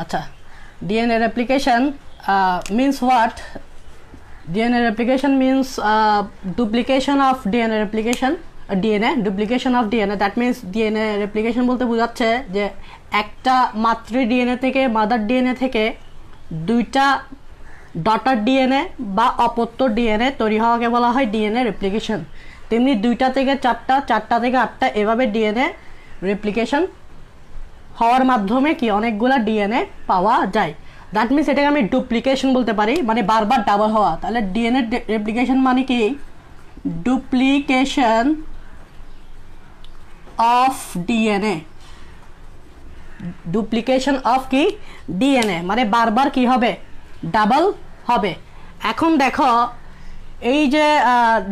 আচ্ছা, DNA replication means what? DNA replication means duplication of DNA replication. DNA duplication of DNA, that means DNA replication বলতে বোঝাচ্ছে যে একটা মাতৃ DNA থেকে মাদার ডিএনএ থেকে দুইটা ডটার ডিএনএ বা অপত্য ডিএনএ তৈরি হওয়াকে বলা হয় ডিএনএ রেপ্লিকেশন। তেমনি দুইটা থেকে চারটা, চারটা থেকে আটটা, এভাবে ডিএনএ রেপ্লিকেশন হওয়ার মাধ্যমে কি অনেকগুলা ডিএনএ পাওয়া যায়। দ্যাট মিনস এটাকে আমি ডুপ্লিকেশন বলতে পারি, মানে বারবার ডাবল হওয়া। তাহলে ডিএনএ রেপ্লিকেশন মানে কি? Duplication of DNA. Duplication of কি? ডিএনএ, মানে বারবার কি হবে? ডাবল হবে। এখন দেখো এই যে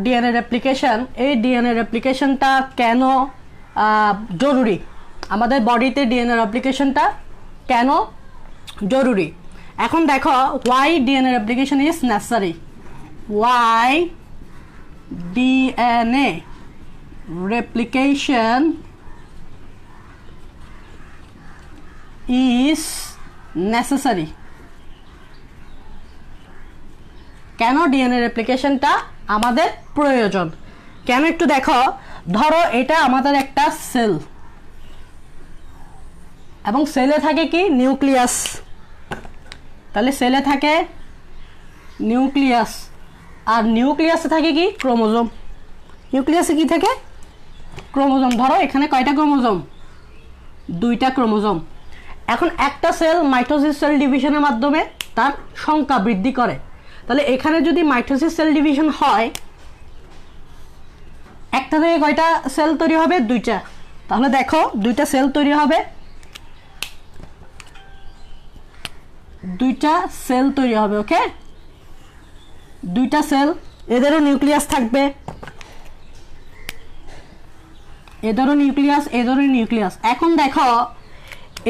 ডিএনএ রেপ্লিকেশন, এই ডিএনএ রেপ্লিকেশনটা কেন জরুরি? আমাদের বডিতে ডিএনএ রেপ্লিকেশনটা কেন জরুরি? এখন দেখো why DNA replication is necessary. Why DNA replication is necessary. কেন ডিএনএ রেপ্লিকেশনটা আমাদের প্রয়োজন? কেন একটু দেখো। ধরো এটা আমাদের একটা সেল, এবং সেলে থাকে কি? নিউক্লিয়াস। তাহলে সেলে থাকে নিউক্লিয়াস, আর নিউক্লিয়াসে থাকে কি? ক্রোমোজোম। নিউক্লিয়াসে কি থাকে? ক্রোমোজোম। ধরো এখানে কয়টা ক্রোমোজোম? দুইটা ক্রোমোজোম। এখন একটা সেল মাইটোসিস সেল ডিভিশনের মাধ্যমে তার সংখ্যা বৃদ্ধি করে। তাহলে এখানে যদি মাইটোসিস সেল ডিভিশন হয়, একটা থেকে কয়টা সেল তৈরি হবে? দুইটা। তাহলে দেখো দুইটা সেল তৈরি হবে, দুইটা সেল তৈরি হবে। ওকে, দুইটা সেল, এদেরও নিউক্লিয়াস থাকবে, এদেরও নিউক্লিয়াস, এদেরও নিউক্লিয়াস। এখন দেখো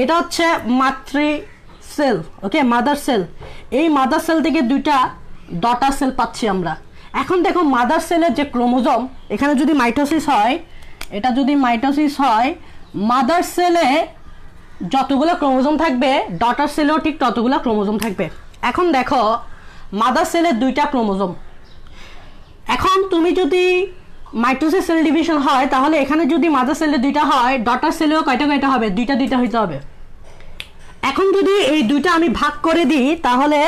এটা হচ্ছে মাতৃ সেল, ওকে, মাদার সেল। এই মাদার সেল থেকে দুইটা ডটার সেল পাচ্ছি আমরা। এখন দেখো মাদার সেলের যে ক্রোমোজোম, এখানে যদি মাইটোসিস হয়, এটা যদি মাইটোসিস হয়, মাদার সেলে যতগুলো ক্রোমোজোম থাকবে ডটার সেলেও ঠিক ততগুলো ক্রোমোজোম থাকবে। এখন দেখো মাদার সেলের দুইটা ক্রোমোজোম। এখন তুমি যদি মাইটোসিস সেল ডিভিশন হয়, তাহলে এখানে যদি মাদার সেলে দুইটা হয়, ডটার সেলেও কয়টা কয়টা হবে? দুইটা দুইটা হইতে হবে। এখন যদি এই দুইটা আমি ভাগ করে দিই, তাহলে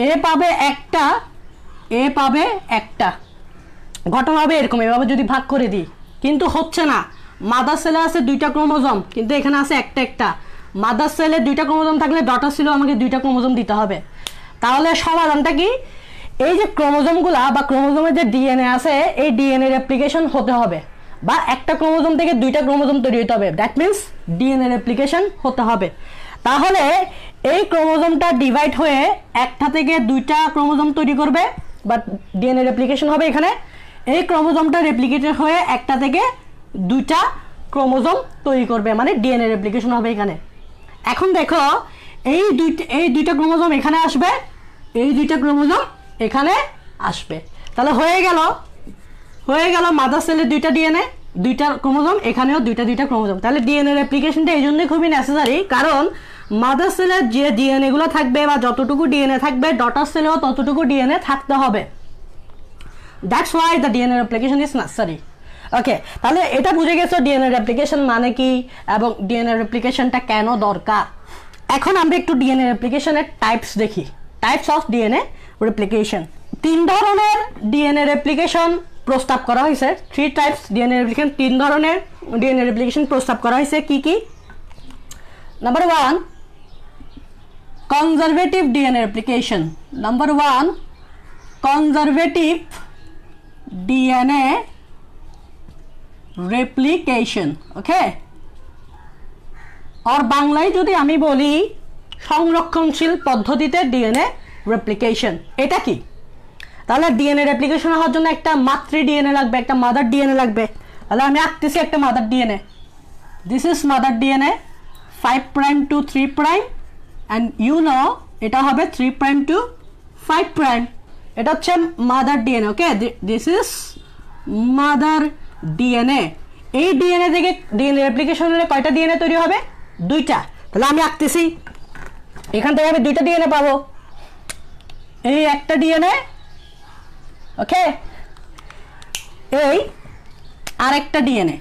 এ পাবে একটা, এ পাবে একটা। ঘটনা হবে এরকম, এভাবে যদি ভাগ করে দিই। কিন্তু হচ্ছে না, মাদার সেলে আছে দুইটা ক্রোমোজোম, কিন্তু এখানে আছে একটা একটা। মাদার সেলে দুইটা ক্রোমোজোম থাকলে ডটার সেলেও আমাকে দুইটা ক্রোমোজোম দিতে হবে। তাহলে সমাধানটা কি? এই যে ক্রোমোজোমগুলা বা ক্রোমোজোমের যে ডিএনএ আছে, এই ডিএনএ রেপ্লিকেশন হতে হবে, বা একটা ক্রোমোজোম থেকে দুইটা ক্রোমোজোম তৈরি হতে হবে। দ্যাট মিনস ডিএনএ রেপ্লিকেশন হতে হবে। তাহলে এই ক্রোমোজোমটা ডিভাইড হয়ে একটা থেকে দুইটা ক্রোমোজোম তৈরি করবে, বা ডিএনএ রেপ্লিকেশন হবে এখানে। এই ক্রোমোজোমটা রেপ্লিকেটেড হয়ে একটা থেকে দুইটা ক্রোমোজোম তৈরি করবে, মানে ডিএনএ রেপ্লিকেশন হবে এখানে। এখন দেখো এই দুইটা ক্রোমোজোম এখানে আসবে, এই দুইটা ক্রোমোজোম এখানে আসবে। তাহলে হয়ে গেল মাদার সেলের দুইটা ডিএনএ, দুইটা ক্রোমোজোম, এখানেও দুইটা দুইটা ক্রোমোজোম। তাহলে ডিএনএ রেপ্লিকেশনটা এই জন্যই খুবই নেসেসারি, কারণ মাদার সেলের যে ডিএনএ গুলো থাকবে বা যতটুকু ডিএনএ থাকবে, ডটার সেলেও ততটুকু ডিএনএ থাকতে হবে। That's why the DNA replication is necessary. Okay, তাহলে এটা বুঝে গেছো ডিএনএ রেপ্লিকেশন মানে কি এবং ডিএনএ রেপ্লিকেশনটা কেন দরকার। এখন আমরা একটু ডিএনএ রেপ্লিকেশনের টাইপস দেখি। Types of DNA replication. তিন ধরনের ডিএনএ রেপ্লিকেশন প্রস্তাব করা হয়েছে। 3 টাইপস ডিএনএ রেপ্লিকেশন। 3 ধরনের ডিএনএ রেপ্লিকেশন প্রস্তাব করা হয়েছে। কি কি? Number 1, conservative DNA replication. Number 1, conservative DNA replication. Okay, আর বাংলায় যদি আমি বলি সংরক্ষণশীল পদ্ধতিতে ডিএনএ রেপ্লিকেশন। এটা কি? তাহলে ডিএনএ রেপ্লিকেশন হওয়ার জন্য একটা মাতৃ ডিএনএ লাগবে, একটা মাদার ডিএনএ লাগবে। তাহলে আমি আঁকতেছি একটা mother DNA. This is mother DNA 5 prime to 3 prime, and you know এটা হবে 3 প্রাইম টু 5 প্রাইম। এটা হচ্ছে mother DNA. Okay, this is mother DNA. এই ডিএনএ থেকে ডিএনএ রেপ্লিকেশনের কয়টা ডিএনএ তৈরি হবে? দুইটা। তাহলে আমি আঁকতেছি এখান থেকে আমি দুইটা ডিএনএ পাবো, এই একটা ডিএনএ, ওকে, এই আরেকটা ডিএনএ,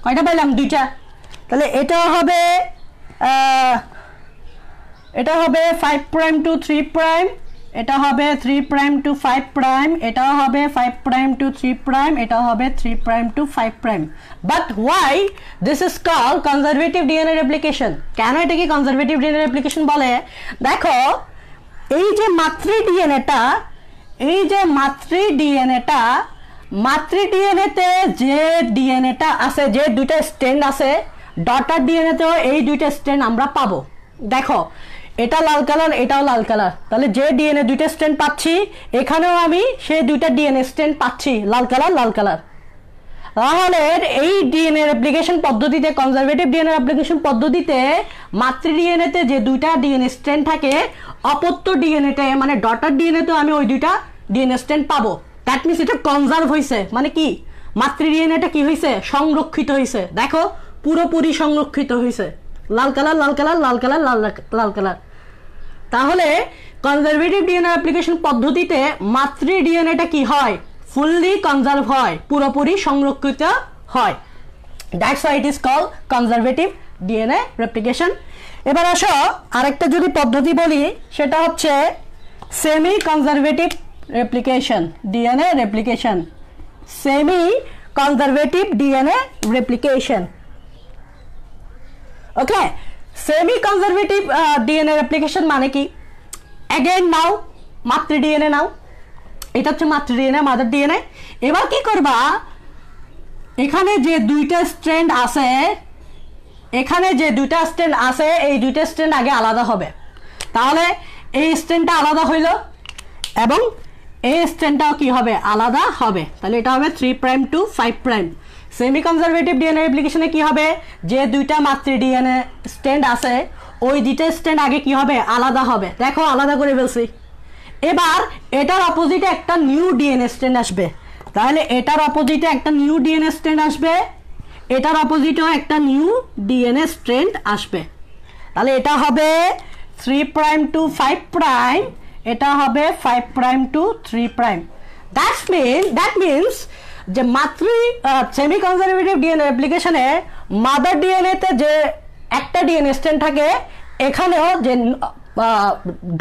কয়টা পাইলাম? দুইটা। তাহলে এটা হবে 5 প্রাইম টু 3 প্রাইম, এটা হবে 3 প্রাইম টু 5 প্রাইম, এটা হবে 5 প্রাইম টু 3 প্রাইম, এটা হবে 3 prime to 5 prime. But why this is called conservative DNA replication? কেন এটাকে কনজারভেটিভ ডিএনএ রেপ্লিকেশন বলে? দেখো, এই যে মাতৃ ডিএনএটা, মাতৃ ডিএনএতে যে ডিএনএটা আছে, যে দুইটা স্ট্র্যান্ড আছে, ডটার ডিএনএতেও এই দুইটা স্ট্র্যান্ড আমরা পাবো। দেখো, এটা লাল কালার, এটাও লাল কালার, তাহলে যে ডিএনএ দুইটা স্ট্র্যান্ড পাচ্ছি, এখানেও আমি সেই দুইটা ডিএনএ স্ট্র্যান্ড পাচ্ছি, লাল কালার লাল কালার। তাহলে এই ডিএনএ রেপ্লিকেশন পদ্ধতিতে, কনজারভেটিভ ডিএনএ রেপ্লিকেশন পদ্ধতিতে মাতৃ ডিএনএতে যে দুইটা ডিএনএ স্ট্র্যান্ড থাকে, অপত্য ডিএনএতে মানে ডটার ডিএনএতে আমি ওই দুইটা ডিএনএ স্ট্র্যান্ড পাবো। দ্যাট মিনস এটা কনজার্ভ হয়েছে, মানে কি, মাতৃ ডিএনএটা কি হয়েছে? সংরক্ষিত হয়েছে। দেখো, পুরোপুরি সংরক্ষিত হয়েছে, লাল কালার লাল কালার লাল কালার লাল কালার। তাহলে কনজারভেটিভ ডিএনএ অ্যাপ্লিকেশন পদ্ধতিতে মাতৃ ডিএনএটা কি হয়? ফুললি কনজার্ভ হয়, পুরোপুরি সংরক্ষিত হয়। That's why it is called conservative DNA replication. এবার আসো আরেকটা যদি পদ্ধতি বলি, সেটা হচ্ছে semi conservative replication, DNA replication, semi conservative DNA replication. Okay, semi conservative DNA replication মানে কি? অ্যাগেন নাও মাতৃ ডিএনএ নাও, এটা হচ্ছে মাতৃ ডিএনএ, মাদার ডিএনএ। এবার কি করবা, এখানে যে দুইটা স্ট্র্যান্ড আছে, এই দুইটা স্ট্র্যান্ড আগে আলাদা হবে। তাহলে এই স্ট্র্যান্ডটা আলাদা হইল এবং এই স্ট্র্যান্ডটাও কি হবে? আলাদা হবে। তাহলে এটা হবে 3 prime to 5 prime. Semi conservative DNA রেপ্লিকেশনে কি হবে? যে দুইটা মাতৃ ডিএনএ স্ট্র্যান্ড আছে, ওই দুইটা স্ট্র্যান্ড আগে কি হবে? আলাদা হবে। দেখো, আলাদা করে ফেলছি। এবার এটার অপোজিটে একটা নিউ ডিএনএ স্ট্র্যান্ড আসবে। তাহলে এটার অপোজিটে একটা নিউ ডিএনএ স্ট্র্যান্ড আসবে, এটার অপোজিটেও একটা নিউ ডিএনএ স্ট্র্যান্ড আসবে। তাহলে এটা হবে 3 প্রাইম টু 5 প্রাইম, এটা হবে 5 prime to 3 prime. That means যে সেমি কনজারভেটিভ ডিএনএ অ্যাপ্লিকেশনে মাদার ডিএনএতে যে একটা ডিএনএ স্ট্র্যান্ড থাকে, এখানেও যে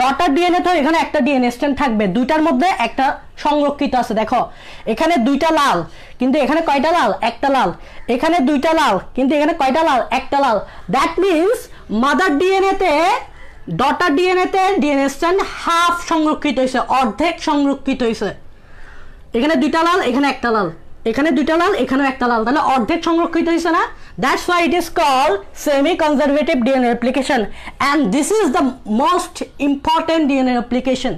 ডটার ডিএনএতেও এখানে একটা ডিএনএ স্ট্র্যান্ড থাকবে, দুইটার মধ্যে একটা সংরক্ষিত আছে। দেখো, এখানে দুইটা লাল, কিন্তু এখানে কয়টা লাল? একটা লাল। এখানে দুইটা লাল, কিন্তু এখানে কয়টা লাল? একটা লাল। দ্যাট মিনস মাদার ডিএনএতে ডটার ডিএনএতে ডিএনএ স্ট্র্যান্ড হাফ সংরক্ষিত হয়েছে, অর্ধেক সংরক্ষিত হয়েছে। এখানে দুইটা লাল, এখানে একটা লাল, এখানে দুইটা লাল, এখানেও একটা লাল, তাহলে অর্ধেক সংরক্ষিত হয়েছে না? That's why it is called semi conservative DNA replication, and this is the most important DNA replication,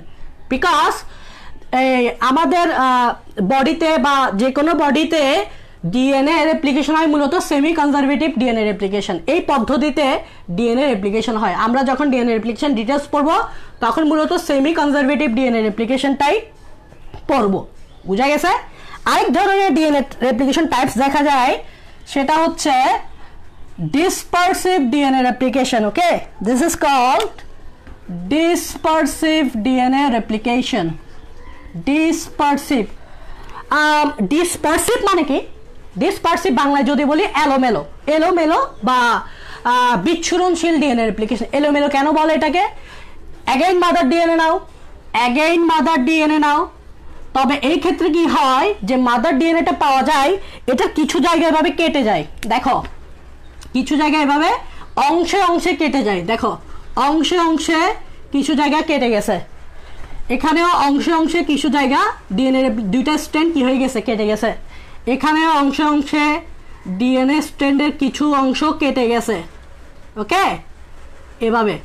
because আমাদের বডিতে বা যে কোনো বডিতে ডিএনএ রেপ্লিকেশন হয় মূলত সেমি কনজারভেটিভ ডিএনএ রেপ্লিকেশন। এই পদ্ধতিতে ডিএনএ রেপ্লিকেশন হয়। আমরা যখন ডিএনএ রেপ্লিকেশন ডিটেলস পড়বো, তখন মূলত সেমি কনজারভেটিভ ডিএনএ রেপ্লিকেশনটাই পড়বো। বুঝা গেছে? আরেক ধরনের ডিএনএ রেপ্লিকেশন টাইপস দেখা যায়, সেটা হচ্ছে dispersive DNA replication. Okay, this is called dispersive DNA replication. Dispersive মানে কি? ডিসপারসিভ বাংলায় যদি বলি এলোমেলো, এলোমেলো বা বিচ্ছুরণশীল ডিএনএ রেপ্লিকেশন। এলোমেলো কেন বলে এটাকে? অ্যাগেইন মাদার ডিএনএ নাও, তবে এই ক্ষেত্রে কি হয় যে মাদার ডিএনএটা পাওয়া যায়, এটা কিছু জায়গায় এভাবে কেটে যায়। দেখো, কিছু জায়গায় এভাবে অংশে অংশে কেটে যায়। দেখো, অংশে অংশে কিছু জায়গা কেটে গেছে, এখানেও অংশে অংশে কিছু জায়গা ডিএনএ দুইটা স্ট্র্যান্ড কি হয়ে গেছে? কেটে গেছে। এখানেও অংশে অংশে ডিএনএ স্ট্র্যান্ডের কিছু অংশ কেটে গেছে। ওকে, এভাবে।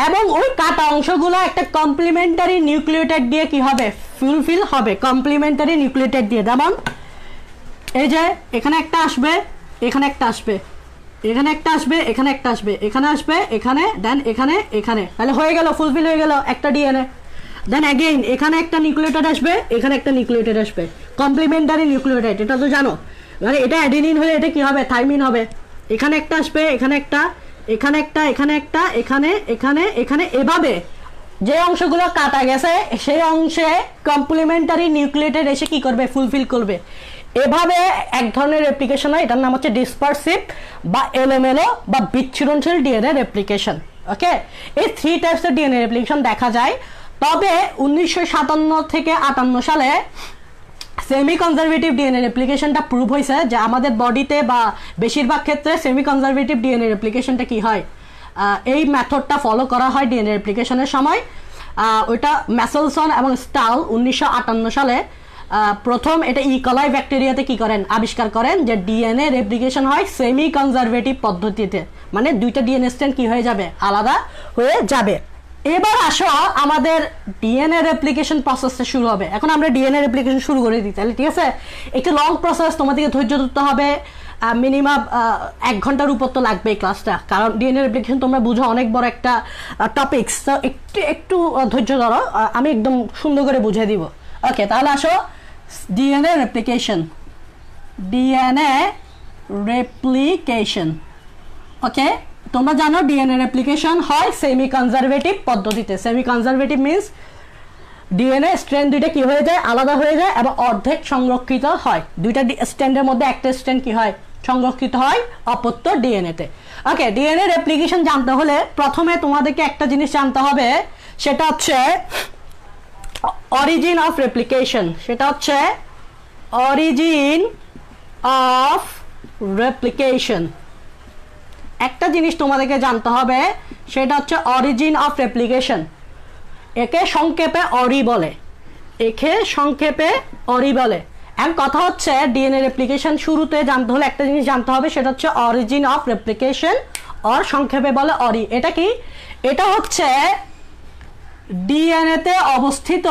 এবং ওই কাটা অংশগুলো একটা কমপ্লিমেন্টারি নিউক্লিওটাইড দিয়ে কি হবে? ফুলফিল হবে, কমপ্লিমেন্টারি নিউক্লিওটাইড দিয়ে। যেমন এই যে এখানে একটা আসবে, এখানে একটা আসবে, এখানে একটা আসবে, এখানে একটা আসবে, এখানে আসবে, এখানে, দেন এখানে, এখানে, তাহলে হয়ে গেল, ফুলফিল হয়ে গেল একটা ডিএনএ। দেন অ্যাগেইন এখানে একটা নিউক্লিওটাইড আসবে, এখানে একটা নিউক্লিওটাইড আসবে, কমপ্লিমেন্টারি নিউক্লিওটাইড। এটা তো জানো, মানে এটা অ্যাডেনিন হলে এটা কি হবে? থাইমিন হবে। এখানে একটা আসবে, এখানে একটা, এখানে একটা, এখানে একটা, এখানে এখানে এখানে, এভাবে যে অংশগুলো কাটা গেছে সেই অংশে কমপ্লিমেন্টারি নিউক্লিয়েটেড এসে কি করবে, ফুলফিল করবে। এভাবে এক ধরনের রেপ্লিকেশন হয়, এটার নাম হচ্ছে ডিসপারসিভ বা এলোমেলো বা বিচ্ছুরণশীল ডিএনএ রেপ্লিকেশন। ওকে, এই 3 টাইপসের ডিএনএ রেপ্লিকেশন দেখা যায়। তবে 1957 থেকে 58 সালে সেমি কনজারভেটিভ ডিএনএ রেপ্লিকেশনটা প্রুভ হয়েছে যে আমাদের বডিতে বা বেশিরভাগ ক্ষেত্রে সেমি কনজারভেটিভ ডিএনএ রেপ্লিকেশনটা কি হয়, এই মেথডটা ফলো করা হয় ডিএনএ রেপ্লিকেশনের সময়। ওইটা ম্যাসেলসন এবং স্টাল 1958 সালে প্রথম এটা ইকলাই ব্যাকটেরিয়াতে কি করেন, আবিষ্কার করেন যে ডিএনএ রেপ্লিকেশন হয় সেমি কনজারভেটিভ পদ্ধতিতে, মানে দুইটা ডিএনএ স্ট্র্যান্ড কি হয়ে যাবে, আলাদা হয়ে যাবে। এবার আসো আমাদের ডিএনএ রেপ্লিকেশন প্রসেসটা শুরু হবে। এখন আমরা ডিএনএ রেপ্লিকেশন শুরু করে দিই তাহলে, ঠিক আছে? একটু লং প্রসেস, তোমাদেরকে ধৈর্য ধরতে হবে, মিনিমাম 1 ঘন্টার উপর তো লাগবে এই ক্লাসটা, কারণ ডিএনএ রেপ্লিকেশন তোমরা বুঝো অনেক বড় একটা টপিকস, তো একটু ধৈর্য ধরো, আমি একদম সুন্দর করে বুঝিয়ে দিব। ওকে, তাহলে আসো ডিএনএ রেপ্লিকেশন। ওকে, তোমরা জানো ডিএনএ রেপ্লিকেশন হয় সেমি কনজারভেটিভ পদ্ধতিতে। Semi conservative means DNA strand দুইটা কি হয়ে যায়, আলাদা হয়ে যায় এবং অর্ধেক সংরক্ষিত হয়। দুইটা স্ট্র্যান্ডের মধ্যে একটা স্ট্র্যান্ড কি হয়, সংরক্ষিত হয় অপত্য ডিএনএতে। ওকে, ডিএনএ রেপ্লিকেশন জানতে হলে প্রথমে তোমাদেরকে একটা জিনিস জানতে হবে, সেটা হচ্ছে অরিজিন অফ রেপ্লিকেশন। সেটা হচ্ছে অরিজিন অফ রেপ্লিকেশন। একটা জিনিস তোমাদেরকে জানতে হবে, সেটা হচ্ছে অরিজিন অফ রেপ্লিকেশন। একে সংক্ষেপে অরি বলে, এখন কথা হচ্ছে ডিএনএ রেপ্লিকেশন শুরুতে জানতে হলে একটা জিনিস জানতে হবে, সেটা হচ্ছে অরিজিন অফ রেপ্লিকেশন, আর সংক্ষেপে বলে অরি। এটা কি? এটা হচ্ছে ডিএনএতে অবস্থিত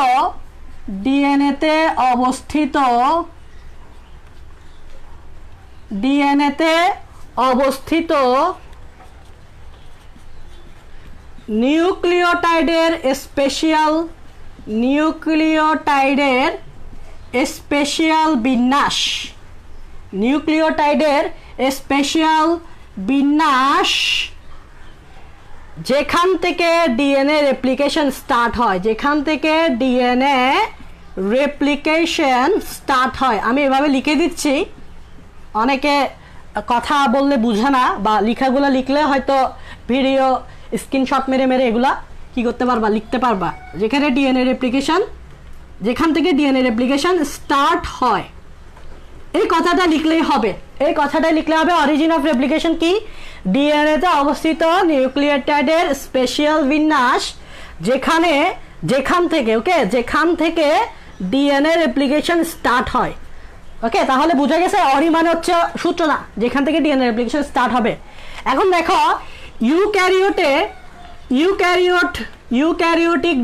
নিউক্লিওটাইডের স্পেশাল বিন্যাস, যেখান থেকে ডিএনএ রেপ্লিকেশন স্টার্ট হয়। আমি এভাবে লিখে দিচ্ছি, অনেকে কথা বললে বুঝে না, বা লেখাগুলো লিখলে হয়তো ভিডিও স্ক্রিনশট মেরে এগুলা কি করতে পারবা, লিখতে পারবা। যেখান থেকে ডিএনএ রেপ্লিকেশন স্টার্ট হয়, এই কথাটা লিখলেই হবে। অরিজিন অফ রেপ্লিকেশন কি? ডিএনএ তে অবস্থিত নিউক্লিওটাইডের স্পেশাল বিন্যাস, যেখান থেকে ডিএনএ রেপ্লিকেশন স্টার্ট হয়। ওকে, তাহলে বুঝা গেছে অরি মানে হচ্ছে সূচনা, যেখান থেকে ডিএনএ রেপ্লিকেশন স্টার্ট হবে। এখন দেখো ইউক্যারিওটিক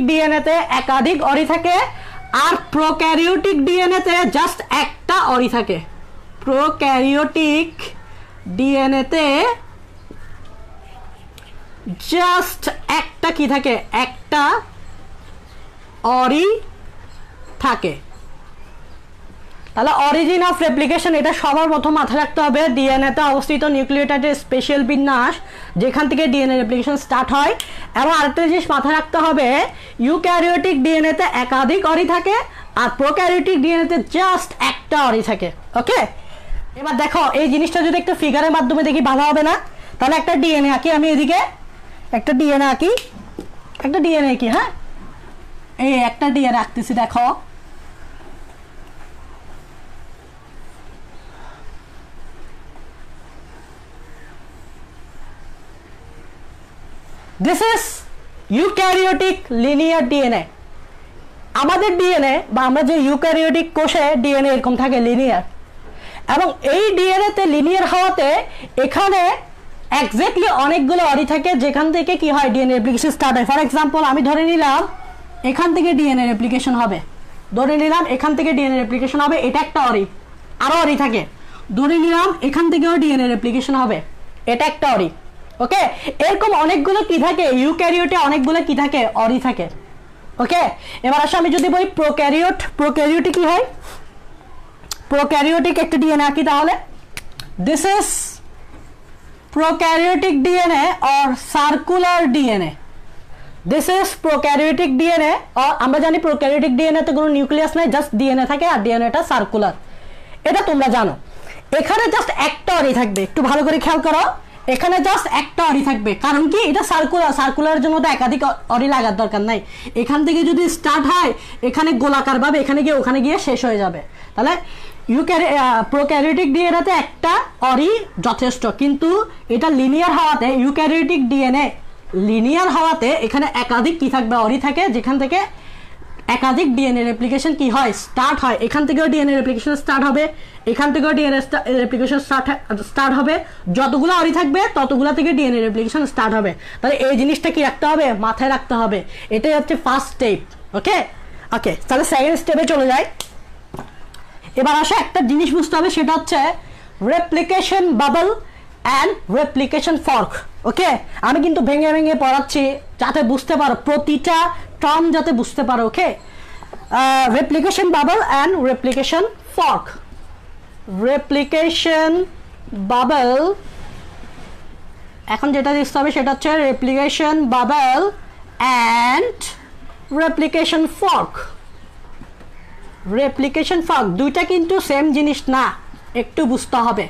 ডিএনএতে একাধিক অরি থাকে। আর প্রোক্যারিওটিক ডিএনএতে জাস্ট একটা অরি থাকে। একটা অরি থাকে। তাহলে অরিজিন অফ রেপ্লিকেশন, এটা সবার প্রথম মাথায় রাখতে হবে। ডিএনএ তে অবস্থিত নিউক্লিওটাইডের স্পেশাল বিন্যাস, যেখান থেকে ডিএনএ রেপ্লিকেশন স্টার্ট হয়। এবং আরেকটা জিনিস মাথায় রাখতে হবে, ইউক্যারিওটিক ডিএনএ তে একাধিক অরি থাকে, আর প্রোক্যারিওটিক ডিএনএ তে জাস্ট একটা অরি থাকে। ওকে, এবার দেখো এই জিনিসটা যদি একটা ফিগারের মাধ্যমে দেখি ভালো হবে না? তাহলে একটা ডিএনএ আঁকি, আমি এদিকে একটা ডিএনএ আঁকি, হ্যাঁ, এই একটা ডিএনএ আঁকতেছি। দেখো this is eukaryotic linear DNA. আমাদের ডিএনএ বা আমরা যে ইউক্যারিওটিক কোষে ডিএনএ এরকম থাকে লিনিয়ার, এবং এই ডিএনএ তে লিনিয়ার হওয়াতে এখানে এক্স্যাক্টলি অনেকগুলো অরি থাকে, যেখান থেকে কি হয়, ডিএনএ রেপ্লিকেশন স্টার্ট হয়। ফর এক্সাম্পল, আমি ধরে নিলাম এখান থেকে ডিএনএ রেপ্লিকেশন হবে, এটা একটা অরি, আরো অরি থাকে। ধরে নিলাম এখান থেকেও ডিএনএ রেপ্লিকেশন হবে, এটা একটা অরি। ওকে, এরকম অনেকগুলো কি থাকে, ইউক্যারিওটে অনেকগুলো কি থাকে, অরি থাকে। ওকে, এবার আসো আমি যদি বলি প্রোক্যারিওটে কি হয়, প্রোক্যারিওটিক একটা ডিএনএ আঁকি তাহলে this is prokaryotic DNA or circular DNA, this is prokaryotic DNA. আমরা জানি প্রোক্যারিওটিক ডিএনএ তে কোনো নিউক্লিয়াস নাই, জাস্ট ডিএনএ থাকে আর ডিএনএটা সার্কুলার, এটা তোমরা জানো। এখানে জাস্ট একটা অরি থাকবে, একটু ভালো করে খেয়াল করো, এখানে জাস্ট একটা অরি থাকবে, কারণ কি এটা সার্কুলার জন্য তো একাধিক অরি লাগার দরকার নাই। এখান থেকে যদি স্টার্ট হয় এখানে গোলাকার ভাবে এখানে গিয়ে ওখানে গিয়ে শেষ হয়ে যাবে। তাহলে প্রোক্যারিওটিক ডিএনএতে একটা অরি যথেষ্ট, কিন্তু এটা লিনিয়ার হওয়াতে ইউক্যারিওটিক ডিএনএ লিনিয়ার হওয়াতে এখানে একাধিক কি থাকবে, অরি থাকে, যেখান থেকে একাধিক ডিএনএ রেপ্লিকেশন কি হয়, স্টার্ট হয়। এখান থেকেও ডিএনএ রেপ্লিকেশন স্টার্ট হবে, এখান থেকেও ডিএনএ রেপ্লিকেশন স্টার্ট হবে, যতগুলো অরি থাকবে ততগুলো থেকে ডিএনএ রেপ্লিকেশন স্টার্ট হবে। তাহলে এই জিনিসটা কি রাখতে হবে, মাথায় রাখতে হবে, এটাই হচ্ছে ফার্স্ট স্টেপ। ওকে ওকে, তাহলে সেকেন্ড স্টেপে চলে যাই। এবার আসে একটা জিনিস বুঝতে হবে, সেটা হচ্ছে replication bubble and replication fork. Okay, আমি কিন্তু ভেঙে ভেঙে পড়াচ্ছি যাতে বুঝতে পারো, প্রতিটা টার্ম যাতে বুঝতে পারো। Okay, replication bubble and replication fork. Replication bubble, এখন যেটা বুঝতে হবে সেটা হচ্ছে replication bubble and replication fork. Replication fork দুইটা কিন্তু সেম জিনিস না, একটু বুঝতে হবে।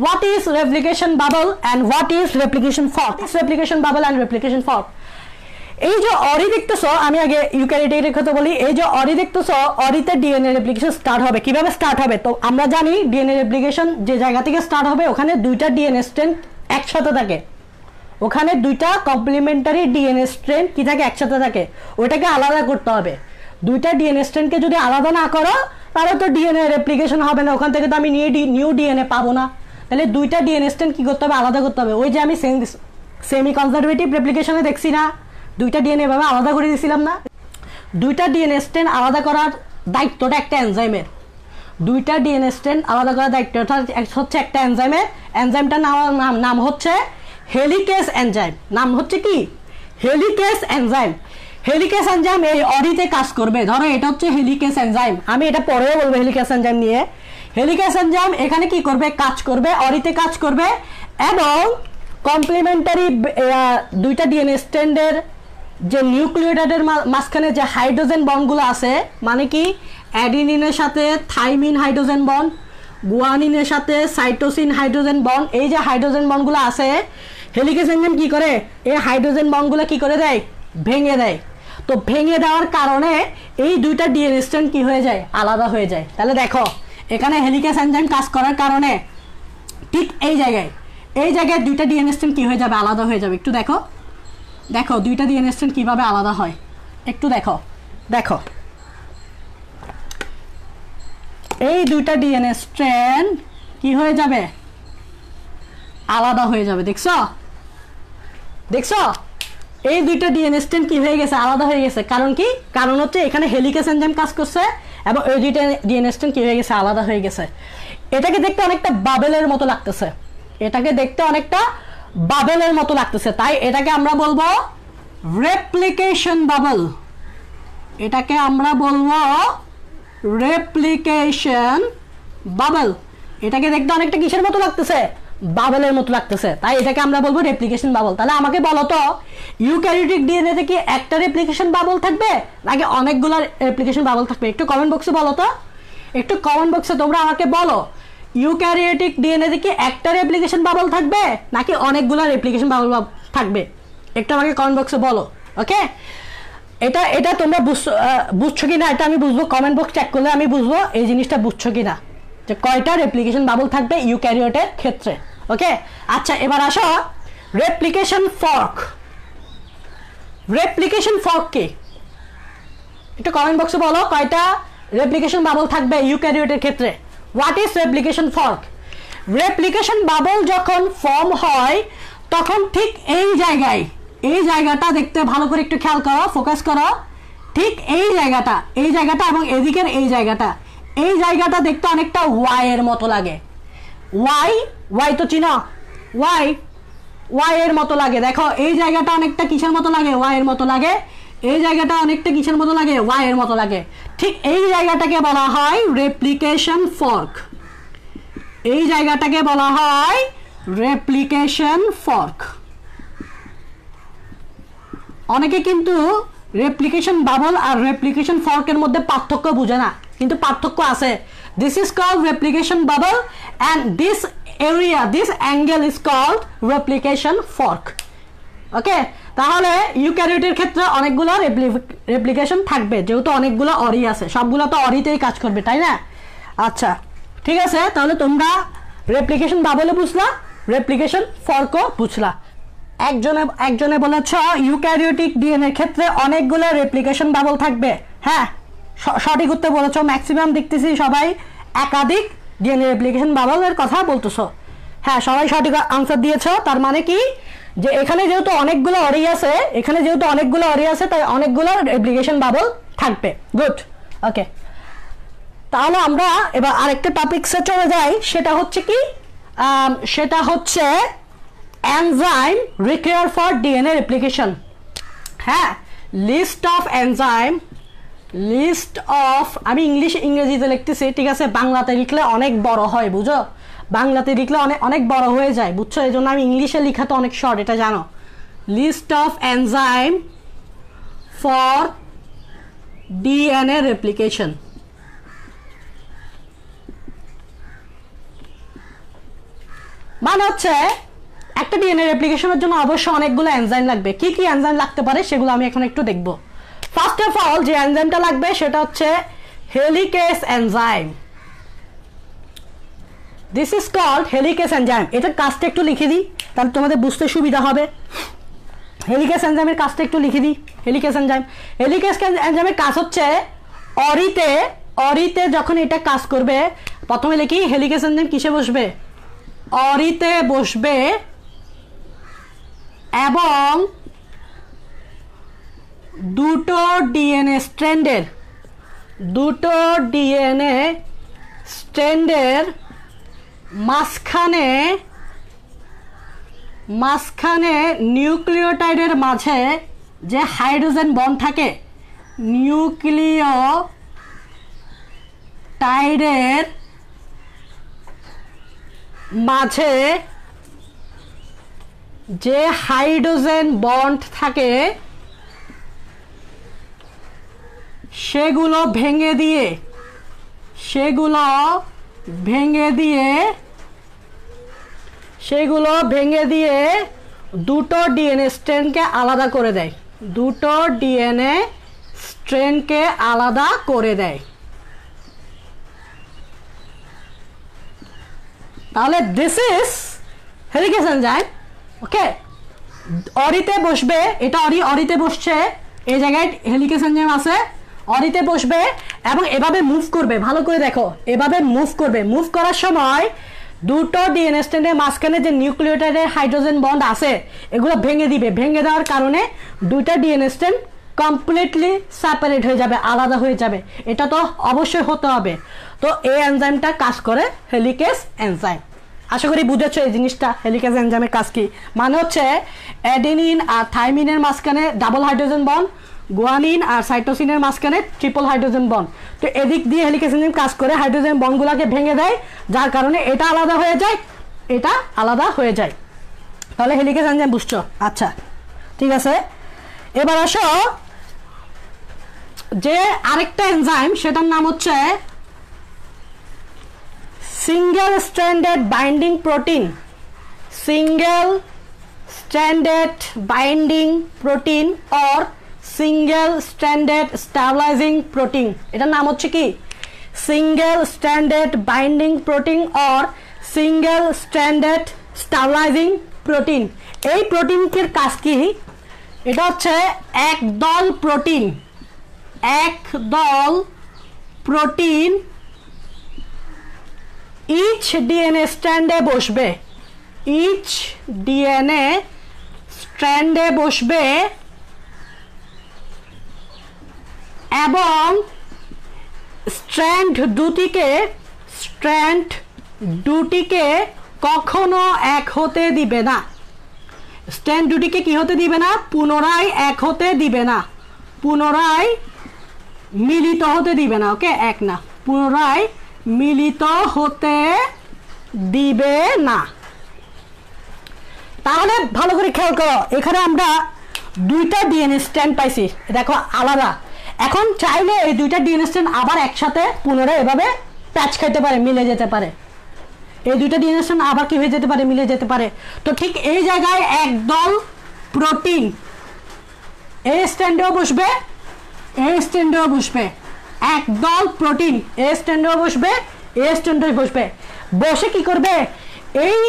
What is replication bubble and what is replication fork? What is replication bubble and replication fork? এই যে অরি দেখতেছো, আমি আগে ইউক্যারিওটিক কথা বলি, এই যে অরি দেখতেছো, অরিতে ডিএনএ রেপ্লিকেশন স্টার্ট হবে। কিভাবে স্টার্ট হবে? তো আমরা জানি ডিএনএ রেপ্লিকেশন যে জায়গা থেকে স্টার্ট হবে ওখানে দুইটা ডিএনএ স্ট্রেন একসাথে থাকে, ওখানে দুইটা কমপ্লিমেন্টারি ডিএনএ স্ট্রেন কি থাকে, একসাথে থাকে, ওইটাকে আলাদা করতে হবে। দুইটা ডিএনএ স্ট্রেনকে যদি আলাদা না করো তাহলে তো ডিএনএ রেপ্লিকেশন হবে না, ওখান থেকে তো আমি নিউ ডিএনএ পাবো না। তাহলে দুইটা ডিএনএ স্ট্রেন কি করতে হবে, আলাদা করতে হবে। ওই যে আমি সেমি কনজারভেটিভ রেপ্লিকেশনে দেখছি না, দুইটা ডিএনএ ভাবে আলাদা করে দিয়েছিলাম না। দুইটা ডিএনএ স্ট্রেন আলাদা করার দায়িত্বটা একটা এনজাইমের, দুইটা ডিএনএ স্ট্রেন আলাদা করার দায়িত্বটা হচ্ছে একটা এনজাইমের। এনজাইমটার নাম হচ্ছে হেলিকেজ এনজাইম। নাম হচ্ছে কি, হেলিকেজ এনজাইম। হেলিকেজ এনজাইম এই অরিতে কাজ করবে। ধরো এটা হচ্ছে হেলিকেজ এনজাইম, আমি এটা পরেও বলবো হেলিকেজ এনজাইম নিয়ে। হেলিকেজ এনজাইম এখানে কি করবে, কাজ করবে, অরিতে কাজ করবে, এবং কমপ্লিমেন্টারি দুইটা ডিএনএ স্ট্র্যান্ডের যে নিউক্লিওটাইডের মাঝখানে যে হাইড্রোজেন বন্ডগুলো আছে, মানে কি অ্যাডিনিনের সাথে থাইমিন হাইড্রোজেন বন্ড, গুয়ানিনের সাথে সাইটোসিন হাইড্রোজেন বন্ড, এই যে হাইড্রোজেন বন্ডগুলো আছে, হেলিকেজ এনজাইম কি করে, এই হাইড্রোজেন বন্ডগুলো কি করে দেয়, ভেঙে দেয়। তো ভেঙে দেওয়ার কারণে এই দুইটা ডিএনএ স্ট্র্যান্ড কি হয়ে যায়, আলাদা হয়ে যায়। তাহলে দেখো এখানে হেলিকেজ এনজাইম কাজ করার কারণে ঠিক এই জায়গায় দুইটা ডিএনএ স্ট্র্যান্ড কি হয়ে যাবে, আলাদা হয়ে যাবে। একটু দেখো দেখো দুইটা ডিএনএ স্ট্র্যান্ড কিভাবে আলাদা হয়, একটু দেখো দেখো এই দুইটা ডিএনএ স্ট্র্যান্ড কি হয়ে যাবে, আলাদা হয়ে যাবে। দেখছো দেখছো এই দুইটা ডিএনএ স্ট্র্যান্ড কি হয়ে গেছে, আলাদা হয়ে গেছে। কারণ কি, কারণ হচ্ছে এখানে হেলিকেজ এনজাইম কাজ করছে এবং এই দুইটা ডিএনএ স্ট্র্যান্ড কি হয়ে গেছে, আলাদা হয়ে গেছে। এটাকে দেখতে অনেকটা বাবেলের মতো লাগতেছে, এটাকে দেখতে অনেকটা বাবেলের মতো লাগতেছে, তাই এটাকে আমরা বলবো রেপ্লিকেশন বাবল। এটাকে আমরা বলবো রেপ্লিকেশন বাবল। এটাকে দেখতে অনেকটা কিসের মতো লাগতেছে, বাবলের মতো লাগতেছে, তাই এটাকে আমরা বলবো রেপ্লিকেশন বাবল। তাহলে আমাকে বলো তো ইউক্যারিওটিক ডিএনএ তে কি একটা রেপ্লিকেশন বাবল থাকবে নাকি অনেকগুলো রেপ্লিকেশন বাবল থাকবে? একটু কমেন্ট বক্সে বলো তো, একটু কমেন্ট বক্সে তোমরা আমাকে বলো ইউক্যারিওটিক ডিএনএ তে কি একটা রেপ্লিকেশন বাবল থাকবে নাকি অনেকগুলো রেপ্লিকেশন বাবল থাকবে? একটু আমাকে কমেন্ট বক্সে বলো। ওকে, এটা তোমরা বুঝছো কিনা এটা আমি বুঝবো, কমেন্ট বক্স চেক করলে আমি বুঝবো এই জিনিসটা বুঝছো কিনা, যে কয়টা রেপ্লিকেশন বাবল থাকবে ইউক্যারিওটের ক্ষেত্রে। ওকে, আচ্ছা এবার আসো রেপ্লিকেশন ফর্ক। রেপ্লিকেশন ফর্ক কি, একটু কমেন্ট বক্সে বলো কয়টা রেপ্লিকেশন বাবল থাকবে ইউক্যারিওটের ক্ষেত্রে। What is replication fork? Replication bubble যখন ফর্ম হয় তখন ঠিক এই জায়গাটা দেখতে ভালো করে একটু খেয়াল করো, ফোকাস করো, ঠিক এই জায়গাটা এবং এদিকের এই জায়গাটা দেখতে অনেকটা ওয়াই এর মতো লাগে। ওয়াই তো চিনো, ওয়াই এর মতো লাগে। দেখো এই জায়গাটা অনেকটা কিসের মতো লাগে, ওয়াই এর মতো লাগে। এই জায়গাটা অনেকটা কিসের মতো লাগে, ওয়াই এর মতো লাগে। ঠিক এই জায়গাটাকে বলা হয় রেপ্লিকেশন ফর্ক। এই জায়গাটাকে বলা হয় রেপ্লিকেশন ফর্ক। অনেকে কিন্তু রেপ্লিকেশন বাবল আর রেপ্লিকেশন ফর্কের মধ্যে পার্থক্য বুঝে না, কিন্তু পার্থক্য আছে। This is called replication bubble and this area, this angle is called replication fork. Okay, তাহলে ইউক্যারিওটের ক্ষেত্রে অনেকগুলো রেপ্লিকেশন থাকবে, যেহেতু অনেকগুলো অরি আছে, সবগুলো তো অরিতেই কাজ করবে, তাই না? আচ্ছা ঠিক আছে, তাহলে তোমরা রেপ্লিকেশন বাবলও বুঝলা, রেপ্লিকেশন ফর্কও বুঝলা। একজনে বলেছ ইউক্যারিওটিক ডিএনএর ক্ষেত্রে অনেকগুলো রেপ্লিকেশন বাবল থাকবে। হ্যাঁ, সঠিক উত্তর বলেছ। ম্যাক্সিমাম দেখতেছি সবাই একাধিক ডিএনএ রেপ্লিকেশন বাবলের কথা বলতেছ। হ্যাঁ, সবাই সঠিক আনসার দিয়েছ। তার মানে কি, যে এখানে যেহেতু অনেকগুলো অরি আছে, তাই অনেকগুলো রেপ্লিকেশন বাবল থাকবে। গুড, ওকে। তাহলে আমরা এবার আরেকটা টপিকসে চলে যাই, সেটা হচ্ছে কি, সেটা হচ্ছে enzyme required for DNA replication. হ্যাঁ, list of enzyme, list of, আমি ইংরেজিতে লিখতেছি, ঠিক আছে? বাংলাতে লিখলে অনেক বড় হয়, বুঝো? বাংলাতে লিখলে অনেক বড় হয়ে যায়, বুঝছো? এই জন্য আমি ইংলিশে লিখাতে অনেক শর্ট, এটা জানো। List of enzyme for DNA replication. মানে হচ্ছে একটা ডিএনএ রেপ্লিকেশনের জন্য অবশ্যই অনেকগুলো এনজাইম লাগবে। কি কি এনজাইম লাগতে পারে সেগুলো আমি এখন একটু দেখব। ফার্স্ট অফ অল যে এনজাইমটা লাগবে সেটা হচ্ছে helicase enzyme. This is called helicase enzyme. এটার কাজটা একটু লিখে দিই, তাহলে তোমাদের বুঝতে সুবিধা হবে। হেলিকেস এনজাইমের কাজটা একটু লিখে দিই। হেলিকেস এনজাইমের কাজ হচ্ছে অরিতে যখন এটা কাজ করবে, প্রথমে লিখি হেলিকেস এনজাইম কিসে বসবে, অরিতে বসবে এবং দুটো ডিএনএ স্ট্র্যান্ডের মাঝখানে নিউক্লিওটাইডের মাঝে যে হাইড্রোজেন বন্ড থাকে, নিউক্লিওটাইডের মাঝে যে হাইড্রোজেন বন্ড থাকে সেগুলো ভেঙে দিয়ে দুটো ডিএনএ স্ট্র্যান্ডকে আলাদা করে দেয়। তাহলে দিস ইজ হেলিকেস এনজাইম। ওকে, অরিতে বসবে, এটা অরিতে বসছে, এই জায়গায় হেলিকেস এনজাইম আছে, অরিতে বসবে এবং এভাবে মুভ করবে। ভালো করে দেখো, এভাবে মুভ করার সময় দুটো ডিএনএ স্ট্র্যান্ডের মাঝখানে যে নিউক্লিওটাইডের হাইড্রোজেন বন্ড আছে এগুলো ভেঙে দেওয়ার কারণে দুইটা ডিএনএ স্ট্র্যান্ড কমপ্লিটলি সেপারেট হয়ে যাবে, আলাদা হয়ে যাবে। এটা তো অবশ্যই হতে হবে। তো এই এনজাইমটা কাজ করে হেলিকেস এনজাইম। আশা করি বুঝেছো এই জিনিসটা, হেলিকেস এনজাইমের কাজ কি। মানে হচ্ছে অ্যাডেনিন আর থাইমিনের মাঝখানে ডাবল হাইড্রোজেন বন্ড, গুয়ানিন আর সাইটোসিনের মাঝখানে ট্রিপল হাইড্রোজেন বন্ড। তো এদিক দিয়ে হেলিকেস এনজাইম কাজ করে হাইড্রোজেন বন্ডগুলোকে ভেঙে দেয়, যার কারণে এটা আলাদা হয়ে যায়। তাহলে হেলিকেস এনজাইম বুঝছো? আচ্ছা ঠিক আছে, এবার আসো যে আরেকটা এনজাইম, সেটার নাম হচ্ছে single stranded binding protein. Or single stranded stabilising protein. এটার নাম হচ্ছে কি, single stranded binding protein or single stranded stabilising protein. এই প্রোটিনটির কাজ কি? এটা হচ্ছে একদল প্রোটিন ইচ ডিএনএ স্ট্র্যান্ডে বসবে এবং স্ট্র্যান্ড দুটিকে কখনো এক হতে দিবে না। পুনরায় এক হতে দিবে না। পুনরায় মিলিত হতে দিবে না, ওকে, এক না, পুনরায় মিলিত হতে দিবে না। তাহলে ভালো করে খেয়াল করো, এখানে আমরা দুইটা ডিএনএ স্ট্র্যান্ড পাইছি, দেখো আলাদা। এখন চাইলে এই দুইটা ডিএনএ স্ট্র্যান্ড আবার একসাথে পুনরায় এভাবে প্যাচ খাইতে পারে, মিলে যেতে পারে। এই দুইটা ডিএনএ স্ট্র্যান্ড আবার কি হয়ে যেতে পারে, মিলে যেতে পারে। তো ঠিক এই জায়গায় একদল প্রোটিন এই স্ট্যান্ডেও বসবে, এই স্ট্যান্ডেও বসবে, একদল প্রোটিন এই স্ট্যান্ডেও বসবে, এই স্ট্যান্ডেও বসবে। বসে কি করবে, এই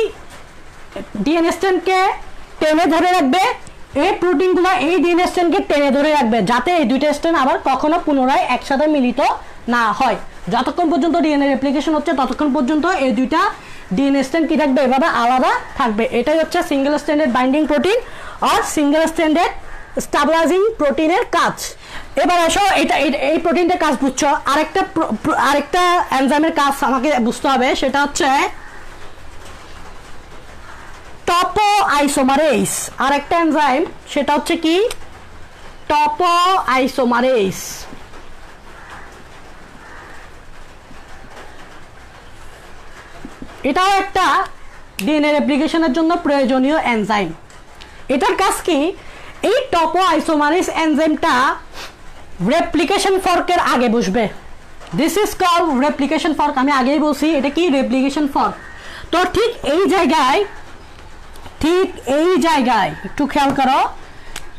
ডিএনএ স্ট্র্যান্ডকে টেনে ধরে রাখবে, এই প্রোটিনগুলো এই ডিএনএ স্ট্র্যান্ডকে টেনে ধরে রাখবে, যাতে এই দুইটা স্ট্র্যান্ড আবার কখনো পুনরায় একসাথে মিলিত না হয়। যতক্ষণ পর্যন্ত ডিএনএ রেপ্লিকেশন হচ্ছে ততক্ষণ পর্যন্ত এই দুইটা ডিএনএ স্ট্র্যান্ড কি থাকবে, এভাবে আলাদা থাকবে। এটাই হচ্ছে সিঙ্গেল স্ট্যান্ডার্ড বাইন্ডিং প্রোটিন আর সিঙ্গেল স্ট্যান্ডার্ড স্টাবলাইজিং প্রোটিনের কাজ। এবার আসো এটা এই প্রোটিনটার কাজ বুঝছো, আরেকটা এনজাইমের কাজ আমাকে বুঝতে হবে, সেটা হচ্ছে টপো আইসোমারেজ। আরেকটা এনজাইম সেটা হচ্ছে কি, টপো আইসোমারেজ। এটাও একটা ডিএনএ রেপ্লিকেশনের জন্য প্রয়োজনীয় এনজাইম। এটার কাজ কি, এই টপো আইসোমারেজ এনজাইমটা রেপ্লিকেশন ফর্কের আগে বসবে। This is call replication fork. আমি আগেই বলছি এটা কি, রেপ্লিকেশন ফর্ক। তো ঠিক এই জায়গায় একটু খেয়াল করো,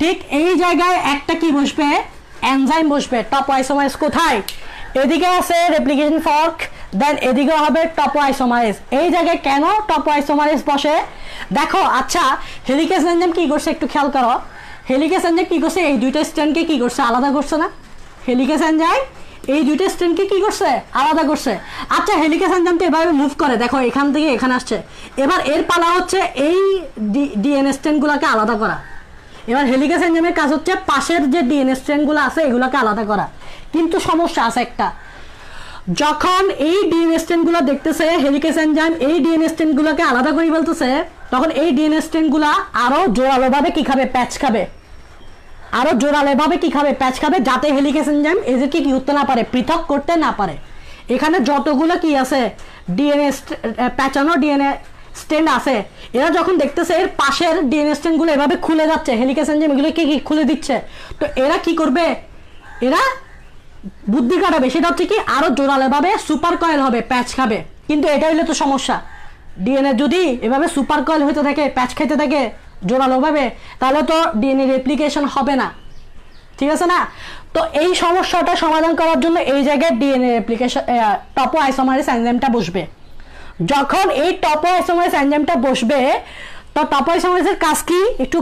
ঠিক এই জায়গায় একটা কি বসবে, এনজাইম বসবে, টপো আইসোমারেজ। কোথায়, এদিকে আছে রেপ্লিকেশন ফর্ক, দেন এদিকে হবে টপো আইসোমারেজ। এই জায়গায় কেন টপো আইসোমারেজ বসে দেখো। আচ্ছা, হেলিকেজ এনজাইম কি করছে একটু খেয়াল করো। হেলিকেজ এনজাইম কি করছে, এই দুইটা স্ট্র্যান্ডকে কি করছে, আলাদা করছে না। হেলিকেজ এনজাইম এই দুইটা স্ট্র্যান্ডকে কি করছে, আলাদা করছে। আচ্ছা, হেলিকেজ এনজাইম তো এভাবে মুভ করে, দেখো এখান থেকে এখানে আসছে। এবার এর পালা হচ্ছে এই ডিএনএ স্ট্র্যান্ডগুলোকে আলাদা করা। এবার হেলিকেজ এনজাইমের কাজ হচ্ছে পাশের যে ডিএনএ স্ট্র্যান্ডগুলো আছে এগুলোকে আলাদা করা। কিন্তু সমস্যা আছে একটা, যখন এই ডিএনএ স্ট্র্যান্ডগুলো দেখতেছে হেলিকেজ এনজাইম এই ডিএনএ স্ট্র্যান্ডগুলোকে আলাদা করে বলতেছে, তখন এই ডিএনএ স্ট্র্যান্ডগুলো আরো জোরালোভাবে কি খাবে, প্যাচ খাবে। আরো জোরালোভাবে কি খাবে, প্যাচ খাবে, যাতে হেলিকেজ এনজাইম এদেরকে কি করতে না পারে, পৃথক করতে না পারে। এখানে যতগুলো কি আছে ডিএনএ প্যাচানো ডিএনএ স্ট্র্যান্ড আছে, এরা যখন দেখতেছে এর পাশের ডিএনএ স্ট্র্যান্ডগুলো এভাবে খুলে যাচ্ছে, হেলিকেজ এনজাইম এগুলোকে কি খুলে দিচ্ছে, তো এরা কি করবে, এরা বুদ্ধি কাটাবে। সেটা হচ্ছে কি, আরো জোরালোভাবে সুপার কয়েল হবে, প্যাচ খাবে। কিন্তু এটা হইলে তো সমস্যা, ডিএনএ যদি এভাবে সুপার কয়েল হতে থাকে, প্যাচ খেতে থাকে জোরালোভাবে, তাহলে তো ডিএনএ রেপ্লিকেশন হবে না, ঠিক আছে না। তো এই সমস্যাটা সমাধান করার জন্য এই জায়গায় ডিএনএ রেপ্লিকেশন টপো আইসোমারেজ এনজাইমটা বসবে। যখন এই টপো আইসোমারেজ এনজাইমটা বসবে, তো টপো আইসোমারেজের কাজ কি, একটু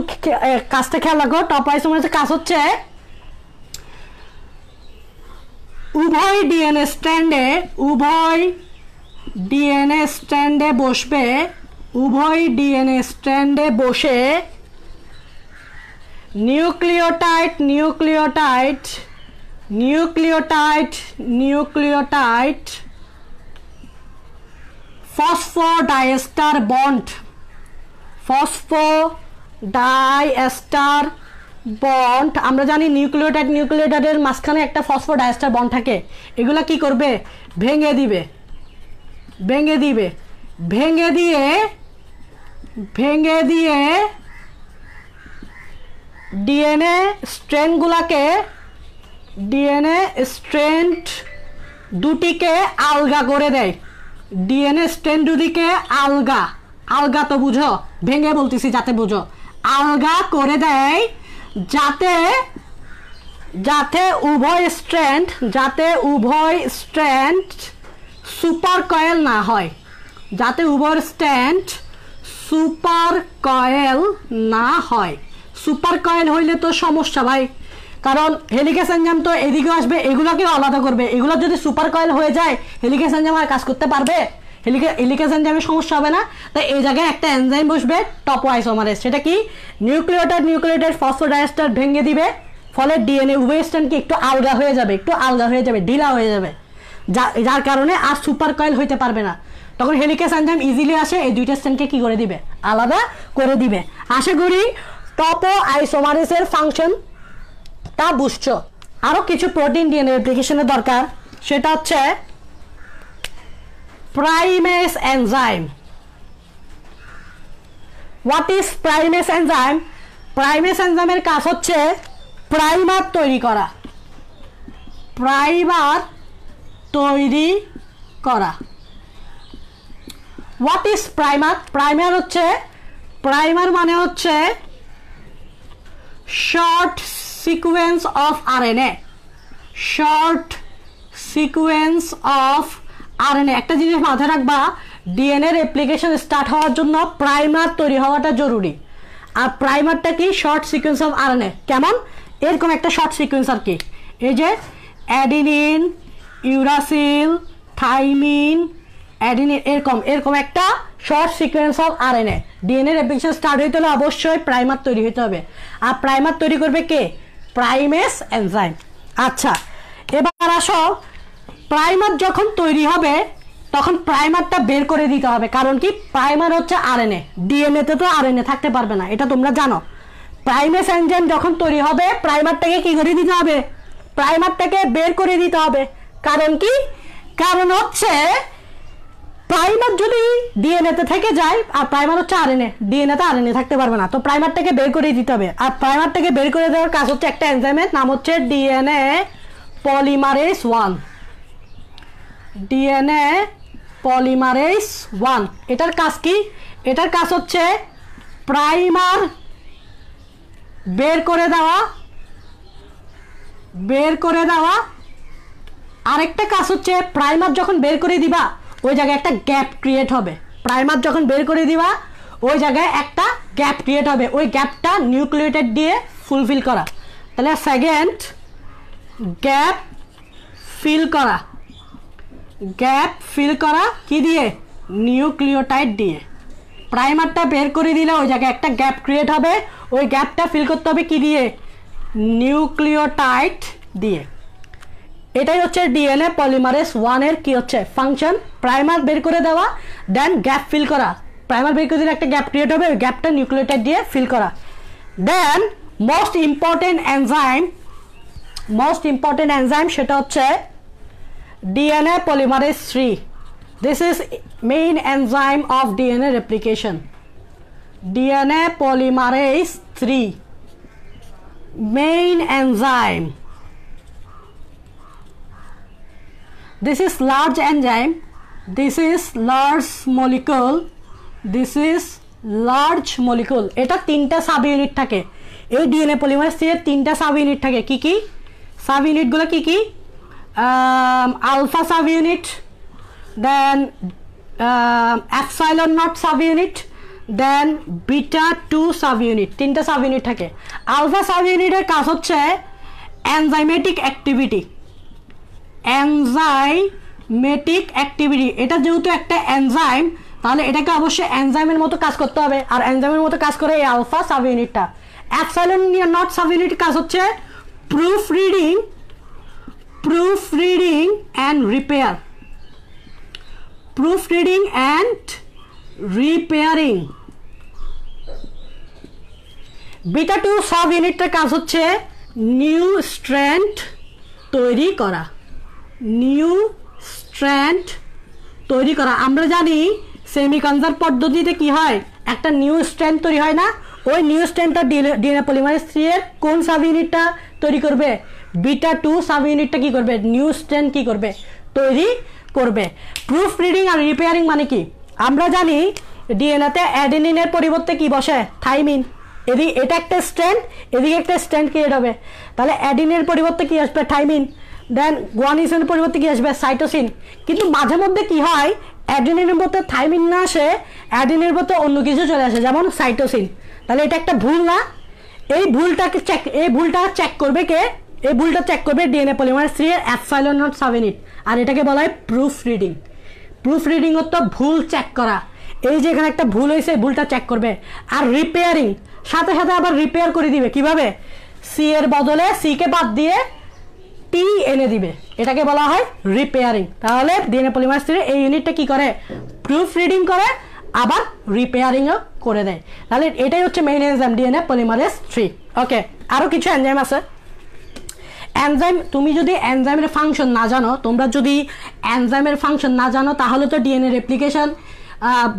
কাজটা খেয়াল রাখো। টপো আইসোমারেজের কাজ হচ্ছে উভয় ডিএনএ স্ট্র্যান্ডে বসবে, উভয় ডিএনএ স্ট্র্যান্ডে বসে নিউক্লিওটাইড ফসফোডাইএস্টার বন্ড। আমরা জানি নিউক্লিওটাইডের মাঝখানে একটা ফসফোডাইএস্টার বন্ড থাকে। এগুলা কি করবে, ভেঙে দিয়ে ডিএনএ স্ট্র্যান্ড দুটিকে আলগা করে দেয়। ডিএনএ স্ট্র্যান্ড দুটিকে আলগা তো বুঝো, ভেঙে বলতেছি যাতে বুঝো, আলগা করে দেয়, যাতে উভয় স্ট্র্যান্ড সুপার কয়েল না হয়, যাতে উভয় স্ট্র্যান্ড সুপার কয়েল না হয়। সুপার কয়েল হইলে তো সমস্যা ভাই, কারণ হেলিকেজ এনজাইম তো এদিকে আসবে, এগুলোকেও আলাদা করবে। এগুলো যদি সুপার কয়েল হয়ে যায়, হেলিকেজ এনজাইম আর কাজ করতে পারবে, হেলিকেজ এনজাইমের সমস্যা হবে না। তাই এই জায়গায় একটা এনজাইম বসবে টপো আইসোমারেজ। সেটা কি, নিউক্লিওটাইড ফসফোডাইএস্টার ভেঙে দিবে, ফলে ডিএনএ উভয় স্ট্র্যান্ড কি একটু আলগা হয়ে যাবে, ঢিলা হয়ে যাবে, যার কারণে আর সুপার কয়েল হইতে পারবে না। তখন হেলিকেজ এনজাইম ইজিলি আসে, এই দুইটা স্ট্র্যান্ডকে কি করে দিবে, আলাদা করে দিবে। আশা করি টপো আইসোমারেজের ফাংশন তা বুঝছো। আরো কিছু প্রোটিন ডিএনএ রেপ্লিকেশনের দরকার, সেটা হচ্ছে primase enzyme. What is primase enzyme? Primase এনজাইমের কাজ হচ্ছে প্রাইমার তৈরি করা। প্রাইমার তৈরি করা। What is primer? প্রাইমার হচ্ছে, প্রাইমার মানে হচ্ছে short sequence of RNA. Short sequence of RNA. একটা জিনিস মাথায় রাখবা, ডিএনএ রেপ্লিকেশন স্টার্ট হওয়ার জন্য প্রাইমার তৈরি হওয়াটা জরুরি। আর প্রাইমারটা কি? Short sequence of RNA. কেমন? এরকম একটা শর্ট সিকোয়েন্স আর কি, এই যে অ্যাডিনিন, ইউরাসিল, থাইমিন, অ্যাডিনিন, এরকম একটা short sequence of RNA. DNA replication start হইতে হলে অবশ্যই প্রাইমার তৈরি হতে হবে। আর প্রাইমার তৈরি করবে কে? Primase enzyme. আচ্ছা, এবার আসো, প্রাইমার যখন তৈরি হবে তখন প্রাইমারটা বের করে দিতে হবে। কারণ কি? প্রাইমার হচ্ছে আরএনএ। ডিএনএতে তো আরএনএ থাকতে পারবে না, এটা তোমরা জানো। প্রাইমেস এনজাইম যখন তৈরি হবে প্রাইমারটাকে কি করে দিতে হবে? প্রাইমারটাকে বের করে দিতে হবে। কারণ কি? কারণ হচ্ছে প্রাইমার যদি ডিএনএতে থেকে যায়, আর প্রাইমার হচ্ছে আরএনএ, ডিএনএতে আরএনএ থাকতে পারবে না, তো প্রাইমারটাকে বের করে দিতে হবে। আর প্রাইমারটাকে বের করে দেওয়ার কাজ হচ্ছে একটা এনজাইমের নাম হচ্ছে ডিএনএ পলিমারেজ 1। ডিএনএ পলিমারেজ 1, এটার কাজ কি? এটার কাজ হচ্ছে প্রাইমার বের করে দেওয়া। আরেকটা কাজ হচ্ছে প্রাইমার যখন বের করে দিবা ওই জায়গায় একটা গ্যাপ ক্রিয়েট হবে। প্রাইমার যখন বের করে দিবা ওই জায়গায় একটা গ্যাপ ক্রিয়েট হবে, ওই গ্যাপটা নিউক্লিওটাইড দিয়ে ফুলফিল করা। তাহলে সেকেন্ড, গ্যাপ ফিল করা। গ্যাপ ফিল করা কি দিয়ে? নিউক্লিওটাইড দিয়ে। প্রাইমারটা বের করে দিলে ওই জায়গায় একটা গ্যাপ ক্রিয়েট হবে, ওই গ্যাপটা ফিল করতে হবে কি দিয়ে? নিউক্লিওটাইড দিয়ে। এটাই হচ্ছে ডিএনএ পলিমারেজ 1 এর কি হচ্ছে ফাংশন, প্রাইমার বের করে দেওয়া, দেন গ্যাপ ফিল করা। প্রাইমার বের করে দিলে একটা গ্যাপ ক্রিয়েট হবে, ওই গ্যাপটা নিউক্লিওটাইড দিয়ে ফিল করা। দেন মোস্ট ইম্পর্টেন্ট এনজাইম সেটা হচ্ছে DNA polymerase 3. This is main enzyme of DNA replication. DNA polymerase 3, main enzyme. This is large enzyme. This is large molecule. This is large molecule. এটা তিনটা subunit থাকে। এই DNA polymerase 3 এর তিনটা subunit থাকে। কি কি sub ইউনিটগুলো? কি কি? Alpha subunit, then epsilon not subunit, then beta 2 subunit. তিনটা সাব ইউনিট থাকে। আলফা সাব ইউনিটের কাজ হচ্ছে এনজাইমেটিক অ্যাক্টিভিটি। এটা যেহেতু একটা এনজাইম, তাহলে এটাকে অবশ্যই এনজাইমের মতো কাজ করতে হবে, আর এনজাইমের মতো কাজ করে এই আলফা সাব ইউনিটটা। এপসাইলন নট সাব ইউনিটের কাজ হচ্ছে proofreading and repair. proofreading and repairing. Beta 2 সাব ইউনিটের কাজ হচ্ছে নিউ স্ট্র্যান্ড তৈরি করা। আমরা জানি সেমিকন্ডাক্টর পদ্ধতিতে কি হয়, একটা নিউ স্ট্র্যান্ড তৈরি হয় না? ওই নিউ স্ট্র্যান্ডটা ডিএনএ পলিমারেজ 3 এর কোন সাব ইউনিটটা তৈরি করবে? বিটা 2 সাব ইউনিটটা কি করবে? নিউ স্ট্র্যান্ড কি করবে? তৈরি করবে। প্রুফ রিডিং আর রিপেয়ারিং মানে কি? আমরা জানি ডিএনএতে অ্যাডেনিনের পরিবর্তে কি বসে? থাইমিন। এদিকে এটা একটা স্ট্র্যান্ড, এদিকে একটা স্ট্র্যান্ড ক্রিয়েট হবে, তাহলে অ্যাডেনিনের পরিবর্তে কি আসবে? থাইমিন। দেন গুয়ানিনের পরিবর্তে কি আসবে? সাইটোসিন। কিন্তু মাঝে মধ্যে কি হয়, অ্যাডেনিনের মধ্যে থাইমিন না আসে, অ্যাডেনিনের মধ্যে অন্য কিছু চলে আসে, যেমন সাইটোসিন। তাহলে এটা একটা ভুল না? এই ভুলটা চেক করবে কে? এই ভুলটা চেক করবে ডিএনএ পলিমারেজ 3 এর এপসাইলন নট সাব ইউনিট, আর এটাকে বলা হয় প্রুফ রিডিং। প্রুফ রিডিং হতো ভুল চেক করা। এই যে এখানে একটা ভুল হয়েছে, ভুলটা চেক করবে। আর রিপেয়ারিং, সাথে সাথে আবার রিপেয়ার করে দিবে। কিভাবে? সি এর বদলে সি কে বাদ দিয়ে টি এনে দিবে, এটাকে বলা হয় রিপেয়ারিং। তাহলে ডিএনএ পলিমারেজ 3 এই ইউনিটটা কি করে? প্রুফ রিডিং করে, আবার রিপেয়ারিংও করে দেয়। তাহলে এটাই হচ্ছে মেইন এনজাইম ডিএনএ পলিমারেজ 3। ওকে, আরও কিছু এনজাইম আছে। এনজাইম, তুমি যদি এনজাইমের ফাংশন না জানো, তোমরা যদি এনজাইমের ফাংশন না জানো তাহলে তো ডিএনএ রেপ্লিকেশন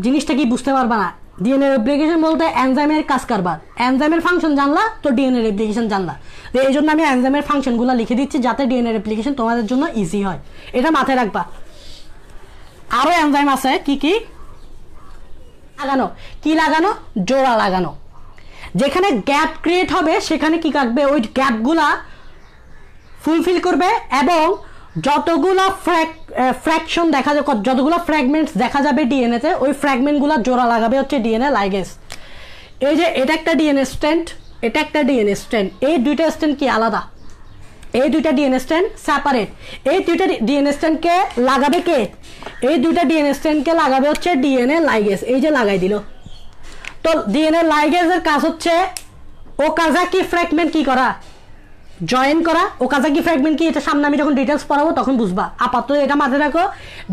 জিনিসটা কি বুঝতে পারবা না। ডিএনএ রেপ্লিকেশন বলতে এনজাইমের কাজ কারবার, এনজাইমের ফাংশন জানলা তো ডিএনএ রেপ্লিকেশন জানলা। তো এই জন্য আমি এনজাইমের ফাংশনগুলো লিখে দিচ্ছি যাতে ডিএনএ রেপ্লিকেশন তোমাদের জন্য ইজি হয়, এটা মাথায় রাখবা। আরও এনজাইম আছে কি কি লাগানো, কি লাগানো, জোড়া লাগানো। যেখানে গ্যাপ ক্রিয়েট হবে সেখানে কি কাটবে, ওই গ্যাপগুলা ফুলফিল করবে এবং যতগুলো ফ্র্যাকশন দেখা যাবে, যতগুলো ফ্র্যাগমেন্টস দেখা যাবে ডিএনএতে, ওই ফ্র্যাগমেন্টগুলো জোড়া লাগাবে হচ্ছে ডিএনএ লাইগেজ। এই যে এটা একটা ডিএনএ স্ট্র্যান্ড, এটা একটা ডিএনএ স্ট্র্যান্ড, এই দুইটা স্ট্র্যান্ড কি আলাদা, এই দুইটা ডিএনএ স্ট্র্যান্ড সেপারেট। এই দুইটা ডিএনএ স্ট্র্যান্ডকে লাগাবে কে, এই দুইটা ডিএনএ স্ট্র্যান্ডকে লাগাবে হচ্ছে ডিএনএ লাইগেজ। এই যে লাগাই দিল। তো ডিএনএ লাইগেজের কাজ হচ্ছে ওকাজাকি ফ্র্যাগমেন্ট কি করা, জয়েন করা। ওকাজাকি ফ্র্যাগমেন্ট কি, এটা সামনে আমি যখন ডিটেলস পড়াবো তখন বুঝবা, আপাতত এটা মাথায় রাখো।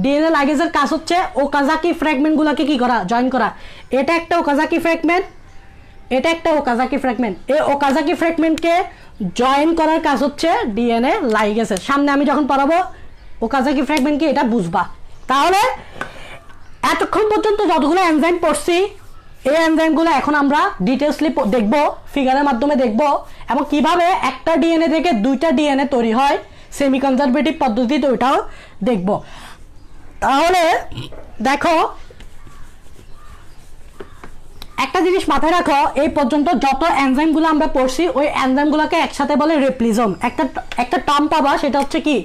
ডিএনএ লাইগেজের কাজ হচ্ছে ওকাজাকি ফ্র্যাগমেন্টগুলোকে কি করা, জয়েন করা। এটা একটা ওকাজাকি ফ্র্যাগমেন্ট, এটা একটা ওকাজাকি ফ্র্যাগমেন্ট। এই ওকাজাকি ফ্র্যাগমেন্টকে জয়েন করার কাজ হচ্ছে ডিএনএ লাইগেজের। সামনে আমি যখন পড়াবো ওকাজাকি ফ্র্যাগমেন্ট কি এটা বুঝবা। তাহলে এতক্ষণ পর্যন্ত যতগুলো এনজাইম পড়ছি, এই এনজাইমগুলো এখন আমরা ডিটেলসলি দেখব, ফিগারের মাধ্যমে দেখব, এবং কিভাবে একটা ডিএনএ থেকে দুইটা ডিএনএ তৈরি হয় সেমি কনজারভেটিভ পদ্ধতিতে, ওইটাও দেখব। তাহলে দেখো, একটা জিনিস মাথায় রাখো, এই পর্যন্ত যত এনজাইমগুলো আমরা পড়ছি ওই এনজাইমগুলোকে একসাথে বলে রেপ্লিজোম। একটা টার্ম পাবা, সেটা হচ্ছে কি,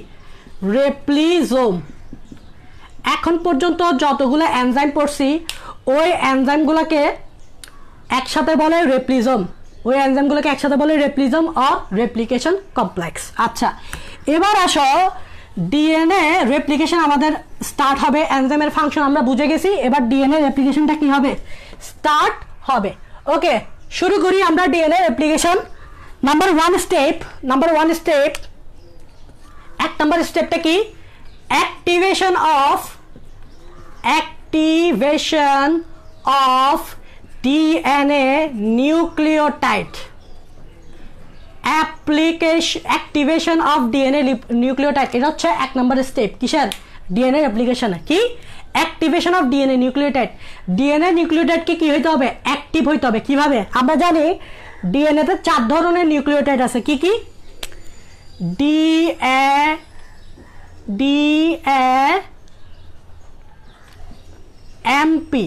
রেপ্লিজোম। এখন পর্যন্ত যতগুলো এনজাইম পড়ছি ওই এনজাইমগুলোকে একসাথে বলে রেপ্লিজোম, ওই এনজাইমগুলোকে একসাথে বলে রেপ্লিজোম অর রেপ্লিকেশন কমপ্লেক্স। আচ্ছা, এবার আসো, ডিএনএ রেপ্লিকেশন আমাদের স্টার্ট হবে। এনজাইমের ফাংশন আমরা বুঝে গেছি, এবার ডিএনএ রেপ্লিকেশনটা কি হবে, স্টার্ট হবে। ওকে, শুরু করি আমরা DNA replication. Number one step, এক নাম্বার স্টেপটা কি, activation of DNA nucleotide. Activation of DNA nucleotide, এটা হচ্ছে এক নম্বর স্টেপ কিসের, ডিএনএ অ্যাপ্লিকেশনে। কি, activation of DNA nucleotide. DNA নিউক্লিওটাইডকে কি হইতে হবে, অ্যাক্টিভ হইতে হবে। কিভাবে, আমরা জানি ডিএনএতে 4 ধরনের নিউক্লিওটাইড আছে। কি কি, ডিএএমপি,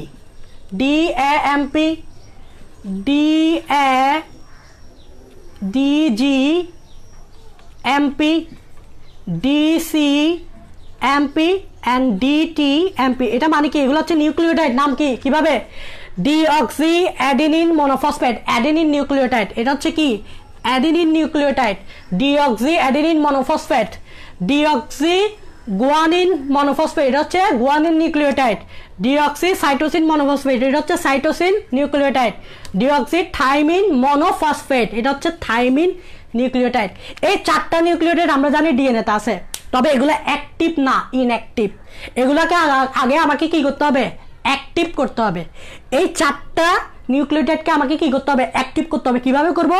ডিজিএমপি, ডিসিএমপি অ্যান্ড ডিটিএমপি। এটা মানে কি, এগুলো হচ্ছে নিউক্লিওটাইড। নাম কি, কিভাবে, deoxy adenine monophosphate, adenine nucleotide. এটা হচ্ছে কি, adenine nucleotide, deoxy adenine monophosphate. Deoxy guanine monophosphate, এটা হচ্ছে guanine nucleotide. Deoxy cytosine monophosphate, এটা হচ্ছে cytosine nucleotide. Deoxy thymine monophosphate, এটা হচ্ছে থাইমিন নিউক্লিওটাইড। এই 4টা নিউক্লিওটাইড আমরা জানি ডিএনএতে আছে, তবে এগুলো অ্যাক্টিভ না, ইনঅ্যাক্টিভ। এগুলোকে আগে আমাকে কি করতে হবে, অ্যাক্টিভ করতে হবে। এই 4টা নিউক্লিওটাইডকে আমাকে কি করতে হবে, অ্যাক্টিভ করতে হবে। কিভাবে করব,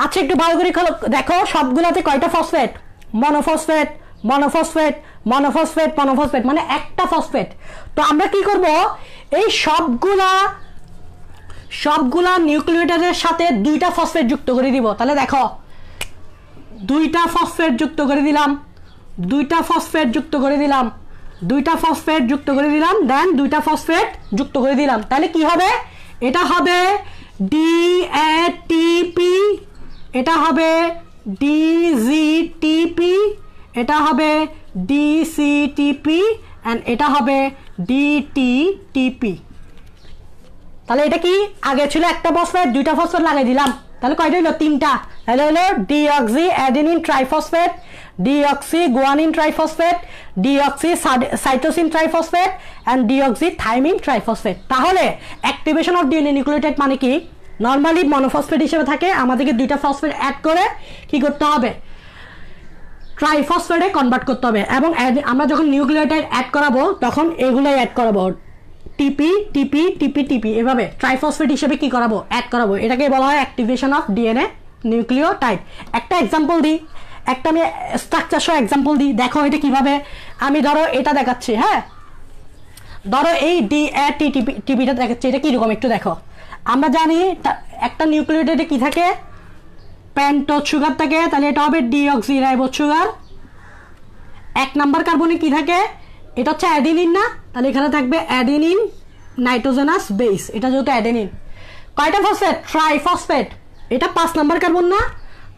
আচ্ছা একটু ভালো করে দেখো, সবগুলোতে কয়টা phosphate, monophosphate, monophosphate, monophosphate, monophosphate, মানে একটা ফসফেট। তো আমরা কি করব, এই সবগুলা নিউক্লিওটাইডের সাথে 2টা ফসফেট যুক্ত করে দিব। তাহলে দেখো, 2টা ফসফেট যুক্ত করে দিলাম, 2টা ফসফেট যুক্ত করে দিলাম, 2টা ফসফেট যুক্ত করে দিলাম, দেন 2টা ফসফেট যুক্ত করে দিলাম। তাহলে কি হবে, এটা হবে ডিএটিপি, এটা হবে ডিজিটিপি, এটা হবে ডিসিটিপি, এন্ড এটা হবে ডিটিটিপি। তাহলে এটা কি, আগে ছিল একটা ফসফেট, 2টা ফসফেট লাগাই দিলাম, তাহলে কয়টা হলো, 3টা। তাহলে হলো deoxy adenine triphosphate, deoxy guanine triphosphate, deoxy cytosine triphosphate and deoxy thymine triphosphate. তাহলে অ্যাক্টিভেশন অফ ডিএনএ নিউক্লিওটাইড মানে কি, নর্মালি মনোফসফেট হিসেবে থাকে, আমাদেরকে 2টা ফসফেট অ্যাড করে কি করতে হবে, ট্রাইফসফেটে কনভার্ট করতে হবে। এবং আমরা যখন নিউক্লিওটাইড অ্যাড করাবো তখন এগুলাই অ্যাড করাবো, টিপি টিপি টিপি টিপি, এভাবে ট্রাইফসফেট হিসেবে কি করাবো, অ্যাড করাবো। এটাকে বলা হয় অ্যাক্টিভেশন অফ ডিএনএ নিউক্লিওটাইড। একটা এক্সাম্পল দিই, একটা আমি স্ট্রাকচার সহ এক্সাম্পল দিই, দেখো এটা কিভাবে। আমি ধরো এটা দেখাচ্ছি, হ্যাঁ, ধরো এই টিপিটা দেখাচ্ছি, এটা কীরকম একটু দেখো। আমরা জানি একটা নিউক্লিওটাইডে কি থাকে, পেন্টোজ সুগার থাকে, তাহলে এটা হবে ডিঅক্সিরাইবোজ সুগার। 1 নাম্বার কার্বনে কি থাকে, এটা হচ্ছে অ্যাডিনিন না, তাহলে এখানে থাকবে অ্যাডিনিন নাইট্রোজেনাস বেস, এটা যেহেতু অ্যাডিনিন। কয়টা ফসফেট, ট্রাইফসফেট, এটা 5 নাম্বার কার্বন না,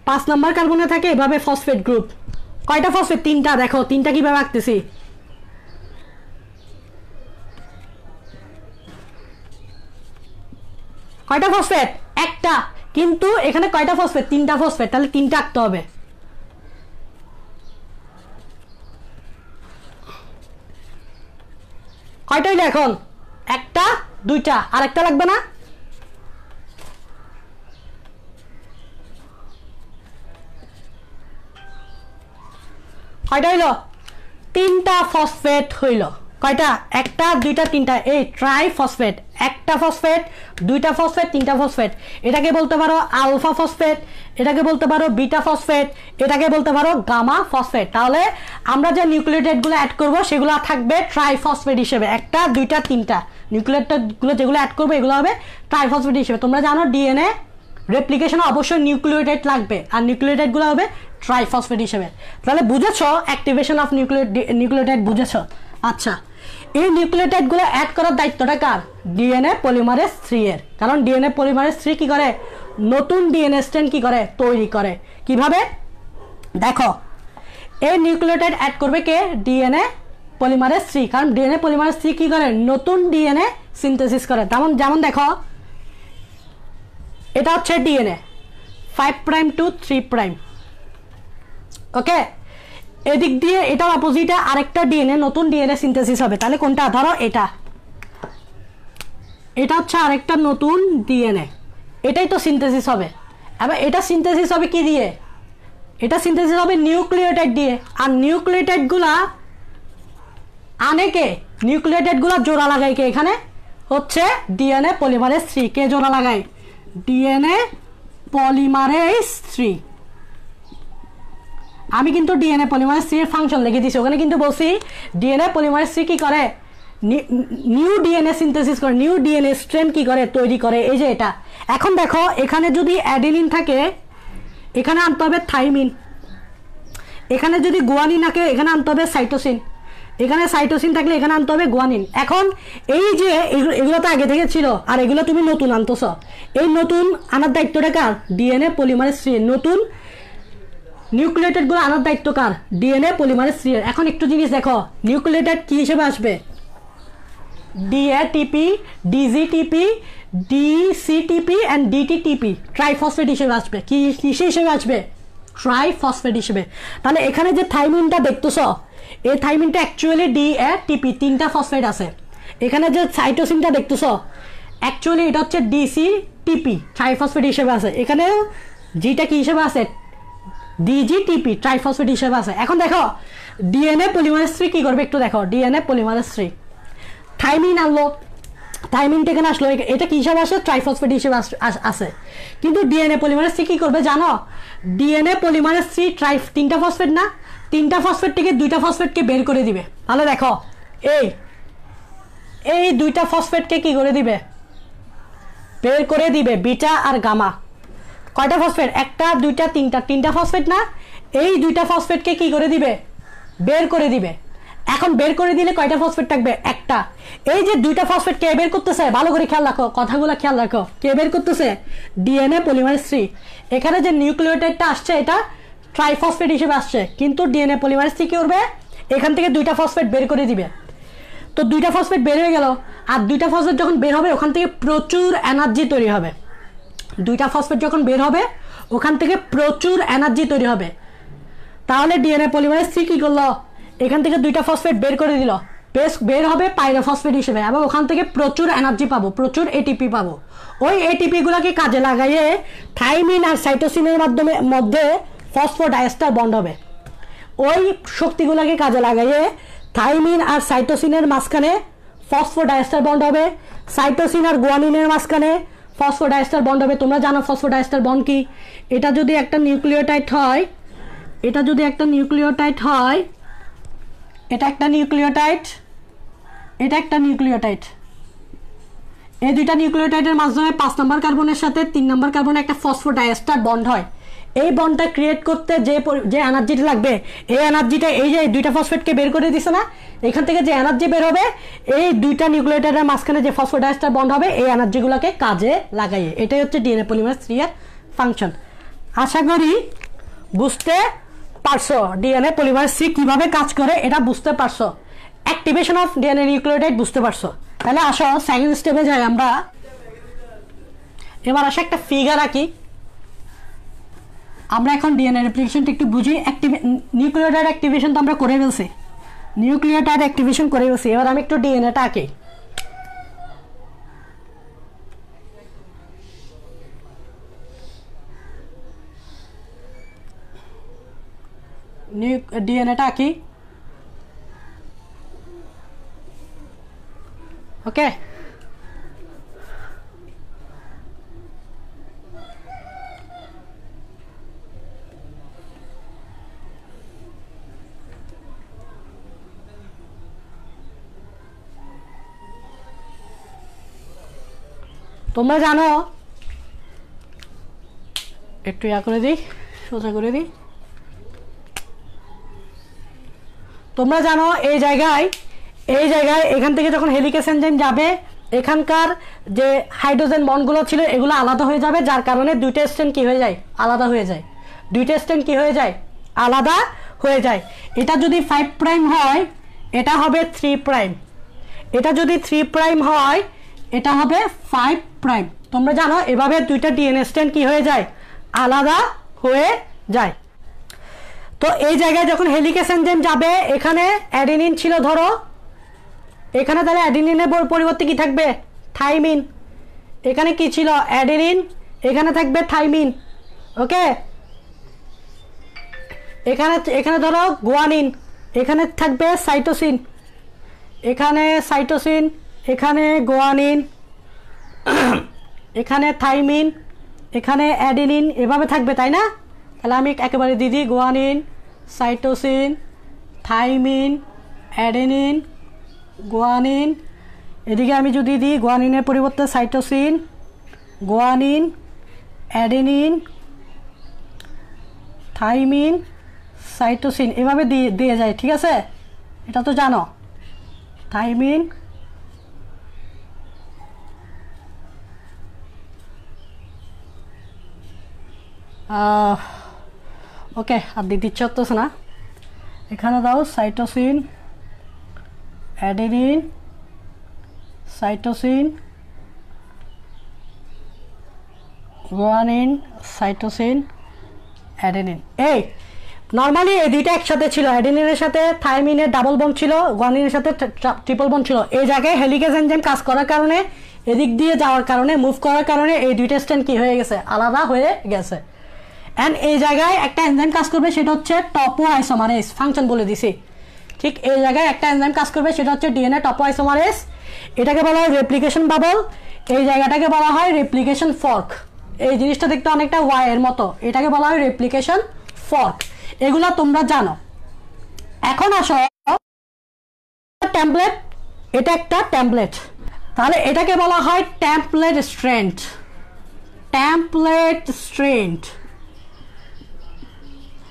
5 নাম্বার কার্বনে থাকে এভাবে ফসফেট গ্রুপ। কয়টা ফসফেট, 3টা। দেখো 3টা কিভাবে আঁকতেছি, কয়টা ফসফেট, একটা, কিন্তু এখানে কয়টা ফসফেট, 3টা ফসফেট, তাহলে 3টা আঁকতে হবে। কয়টা হইলো এখন, একটা, 2টা, আর একটা লাগবে না। কয়টা হইলো, 3টা ফসফেট হইল। কয়টা, একটা, 2টা, 3টা, এই ট্রাইফসফেট। একটা ফসফেট, 2টা ফসফেট, 3টা ফসফেট। এটাকে বলতে পারো আলফা ফসফেট, এটাকে বলতে পারো বিটা ফসফেট, এটাকে বলতে পারো গামা ফসফেট। তাহলে আমরা যে নিউক্লিওটাইডগুলো অ্যাড করব সেগুলো থাকবে ট্রাইফসফেট হিসেবে, একটা, 2টা, 3টা। নিউক্লিওটাইডগুলো যেগুলো অ্যাড করবো এগুলো হবে ট্রাইফসফেট হিসেবে। তোমরা জানো ডিএনএ রেপ্লিকেশনে অবশ্যই নিউক্লিওটাইড লাগবে, আর নিউক্লিওটাইডগুলো হবে ট্রাইফসফেট হিসেবে। তাহলে বুঝেছো অ্যাক্টিভেশন অফ নিউক্লিওটাইড, বুঝেছো? আচ্ছা, এই নিউক্লিওটাইডগুলো অ্যাড করার দায়িত্বটা কার, ডিএনএ পলিমারেজ 3 এর। কারণ ডিএনএ পলিমারেজ 3 কি করে, নতুন ডিএনএ স্ট্র্যান্ড কি করে, তৈরি করে। কিভাবে দেখো, এই নিউক্লিওটাইড অ্যাড করবে কে, ডিএনএ পলিমারেজ 3। কারণ ডিএনএ পলিমারেজ 3 কি করে, নতুন ডিএনএ সিনথেসিস করে। যেমন দেখো, এটা হচ্ছে ডিএনএ 5 প্রাইম টু 3 প্রাইম, ওকে। এদিক দিয়ে এটার অপোজিটে আরেকটা ডিএনএ, নতুন ডিএনএ সিনথেসিস হবে। তাহলে কোনটা, ধরো এটা হচ্ছে আরেকটা নতুন ডিএনএ, এটাই তো সিনথেসিস হবে। এবার এটা সিনথেসিস হবে কি দিয়ে, এটা সিনথেসিস হবে নিউক্লিওটাইড দিয়ে। আর নিউক্লিওটাইডগুলা আনেকে, নিউক্লিওটাইডগুলা জোড়া লাগায় কে, এখানে হচ্ছে ডিএনএ পলিমারেজ 3। কে জোড়া লাগায়, ডিএনএ পলিমারেজ 3। আমি কিন্তু ডিএনএ পলিমারেজ 3 এর ফাংশন লিখে দিছি, ওখানে কিন্তু বলছি ডিএনএ পলিমারেজ 3 কি করে, নিউ ডিএনএ সিনথেসিস করে, নিউ ডিএনএ স্ট্র্যান্ড কি করে, তৈরি করে। এই যে এটা। এখন দেখো, এখানে যদি অ্যাডিনিন থাকে এখানে আনতে হবে থাইমিন, এখানে যদি গুয়ানিন থাকে এখানে আনতে হবে সাইটোসিন, এখানে সাইটোসিন থাকলে এখানে আনতে হবে গুয়ানিন। এখন এই যে এগুলো তো আগে থেকে ছিল, আর এগুলো তুমি নতুন আনতেছ, এই নতুন আনার দায়িত্বটা কার, ডিএনএ পলিমারেজ 3 এর। নতুন নিউক্লিওটাইডগুলো আনার দায়িত্ব কার, ডিএনএ পলিমারেজ 3 এর। এখন একটু জিনিস দেখো, নিউক্লিওটাইড কি হিসেবে আসবে, ডিএটিপি, ডিজিটিপি, ডিসিটিপি এন্ড ডিটিটিপি, ট্রাইফসফেট হিসেবে আসবে। কি হিসেবে আসবে, ট্রাইফসফেট হিসেবে। তাহলে এখানে যে থাইমিনটা দেখতেছ, এই থাইমিনটা অ্যাকচুয়ালি ডিএটিপি, 3টা ফসফেট আছে। এখানে যে সাইটোসিনটা দেখতেছ, অ্যাকচুয়ালি এটা হচ্ছে ডিসিটিপি, ট্রাইফসফেট হিসেবে আছে। এখানে জিটা কি হিসেবে আছে, ডিজিটিপি, ট্রাইফসফেট হিসেবে আছে। এখন দেখো ডিএনএ পলিমারেজ 3 কি করবে, একটু দেখো, ডিএনএ পলিমারেজ 3 থাইমিন আনলো, থাইমিনটা এখানে আসলো, এটা কি হিসাবে আসে, ট্রাইফসফেট হিসেবে আসে। কিন্তু ডিএনএ পলিমারেজ 3 কি করবে জানো, ডিএনএ পলিমারেজ 3 3টা ফসফেট না, 3টা ফসফেট থেকে 2টা ফসফেটকে বের করে দিবে। তাহলে দেখো, এই 2টা ফসফেটকে কি করে দিবে, বের করে দিবে, বিটা আর গামা। কয়টা ফসফেট, একটা, 2টা, 3টা ফসফেট না, এই 2টা ফসফেটকে কি করে দিবে, বের করে দিবে। এখন বের করে দিলে কয়টা ফসফেট থাকবে, একটা। এই যে 2টা ফসফেট কে বের করতেছে, ভালো করে খেয়াল রাখো, কথাগুলো খেয়াল রাখো, কে বের করতেছে, ডিএনএ পলিমারেজ 3। এখানে যে নিউক্লিওটাইডটা আসছে এটা ট্রাইফসফেট হিসেবে আসছে, কিন্তু ডিএনএ পলিমারেজ 3 কি করবে, এখান থেকে 2টা ফসফেট বের করে দিবে। তো 2টা ফসফেট বের হয়ে গেল, আর 2টা ফসফেট যখন বের হবে ওখান থেকে প্রচুর এনার্জি তৈরি হবে। 2টা ফসফেট যখন বের হবে ওখান থেকে প্রচুর এনার্জি তৈরি হবে। তাহলে ডিএনএ পলিমারেজ 3 কি করলো, এখান থেকে 2টা ফসফেট বের করে দিল, বের হবে পাইরোফসফেট হিসেবে, এবং ওখান থেকে প্রচুর এনার্জি পাবো, প্রচুর এটিপি পাবো। ওই এটিপি গুলাকে কাজে লাগাইয়ে থাইমিন আর সাইটোসিনের মধ্যে ফসফোডাইএস্টার বন্ড হবে। ওই শক্তিগুলোকে কাজে লাগাইয়ে থাইমিন আর সাইটোসিনের মাঝখানে ফসফোডাইএস্টার বন্ড হবে, সাইটোসিন আর গুয়ানিনের মাঝখানে ফসফোডাইএস্টার বন্ড হবে। তোমরা জানো ফসফোডাইএস্টার বন্ড কি, এটা যদি একটা নিউক্লিওটাইড হয়, এটা যদি একটা নিউক্লিওটাইড হয়, এটা একটা নিউক্লিওটাইড, এটা একটা নিউক্লিওটাইড, এই দুইটা নিউক্লিওটাইডের মাধ্যমে 5 নম্বর কার্বনের সাথে 3 নম্বর কার্বনে একটা ফসফোডাইএস্টার বন্ড হয়। এই বন্ডটা ক্রিয়েট করতে যে এনার্জিটা লাগবে, এই এনার্জিটা এই যে দুইটা ফসফেটকে বের করে দিছে না, এখান থেকে যে এনার্জি বের হবে এই দুইটা নিউক্লিওটাইডের মাঝখানে যে ফসফোডাইএস্টার বন্ড হবে এই এনার্জিগুলোকে কাজে লাগাইয়ে। এটাই হচ্ছে ডিএনএ পলিমারেজ 3 এর ফাংশন। আশা করি বুঝতে পারছো ডিএনএ পলিমারেজ 3 কিভাবে কাজ করে, এটা বুঝতে পারছো। অ্যাক্টিভেশন অফ ডিএনএ নিউক্লিওটাইড বুঝতে পারছো। তাহলে আসো সেকেন্ড স্টেপে যাই আমরা। এবার আসো একটা ফিগার আঁকি। আমরা এখন ডিএনএ রেপ্লিকেশনটা একটু বুঝি। নিউক্লিওটাইড অ্যাক্টিভেশন তো আমরা করে ফেলছি, নিউক্লিওটাইড অ্যাক্টিভেশন করে ফেলছি। এবার আমি একটু ডিএনএটা আঁকি। ডিএনএটা আঁকি। ওকে, তোমরা জানো, একটু ইয়া করে দিই, সোজা করে দিই। তোমরা জানো এই জায়গায় এখান থেকে যখন হেলিকেজ এনজাইম যাবে, এখানকার যে হাইড্রোজেন বন্ডগুলো ছিল এগুলো আলাদা হয়ে যাবে, যার কারণে দুইটা স্ট্র্যান্ড কি হয়ে যায়, আলাদা হয়ে যায়। দুইটা স্ট্র্যান্ড কি হয়ে যায়, আলাদা হয়ে যায়। এটা যদি 5 প্রাইম হয় এটা হবে 3 প্রাইম, এটা যদি 3 প্রাইম হয় এটা হবে 5 প্রাইম। তোমরা জানো এভাবে দুইটা ডিএনএ স্ট্র্যান্ড কি হয়ে যায়, আলাদা হয়ে যায়। তো এই জায়গায় যখন হেলিকেজ এনজাইম যাবে, এখানে অ্যাডেনিন ছিল ধরো, এখানে তাহলে অ্যাডেনিনের পরিবর্তে কি থাকবে, থাইমিন। এখানে কি ছিল, অ্যাডেনিন, এখানে থাকবে থাইমিন। ওকে, এখানে ধরো গুয়ানিন, এখানে থাকবে সাইটোসিন, এখানে সাইটোসিন, এখানে গুয়ানিন, এখানে থাইমিন, এখানে অ্যাডেনিন, এভাবে থাকবে, তাই না? তাহলে আমি একেবারে দিদি guanine, cytosine, thymine, adenine, guanine. এদিকে আমি যদি দিই গুয়ানিনের পরিবর্তে cytosine, guanine, adenine, thymine, cytosine, এভাবে দিয়ে যায়। ঠিক আছে, এটা তো জানো। থাইমিন, ওকে, আর দিতে ইচ্ছে হচ্ছে না। এখানে দাও cytosine, adenine, cytosine, guanine, cytosine, adenine. এই নর্মালি এই দুইটা একসাথে ছিল, অ্যাডেনিনের সাথে থাইমিনের ডাবল বন্ড ছিল, গুয়ানিনের সাথে ট্রিপল বন্ড ছিল। এই জায়গায় হেলিকেজ এনজাইম কাজ করার কারণে, এদিক দিয়ে যাওয়ার কারণে, মুভ করার কারণে এই দুইটা স্ট্র্যান্ড কি হয়ে গেছে, আলাদা হয়ে গেছে। অ্যান্ড এই জায়গায় একটা এনজাইম কাজ করবে, সেটা হচ্ছে টপো আইসোমারেজ, ফাংশন বলে দিছি। ঠিক এই জায়গায় একটা এনজাইম কাজ করবে, সেটা হচ্ছে ডিএনএ টপো আইসোমারেজ। এটাকে বলা হয় রেপ্লিকেশন বাবল, এই জায়গাটাকে বলা হয় রেপ্লিকেশন ফর্ক। এই জিনিসটা দেখতে অনেকটা ওয়াই এর মতো, এটাকে বলা হয় রেপ্লিকেশন ফর্ক। এগুলা তোমরা জানো। এখন আসো টেমপ্লেট, এটা একটা টেমপ্লেট, তাহলে এটাকে বলা হয় টেমপ্লেট স্ট্রেন্ড, টেমপ্লেট স্ট্রেন্ড।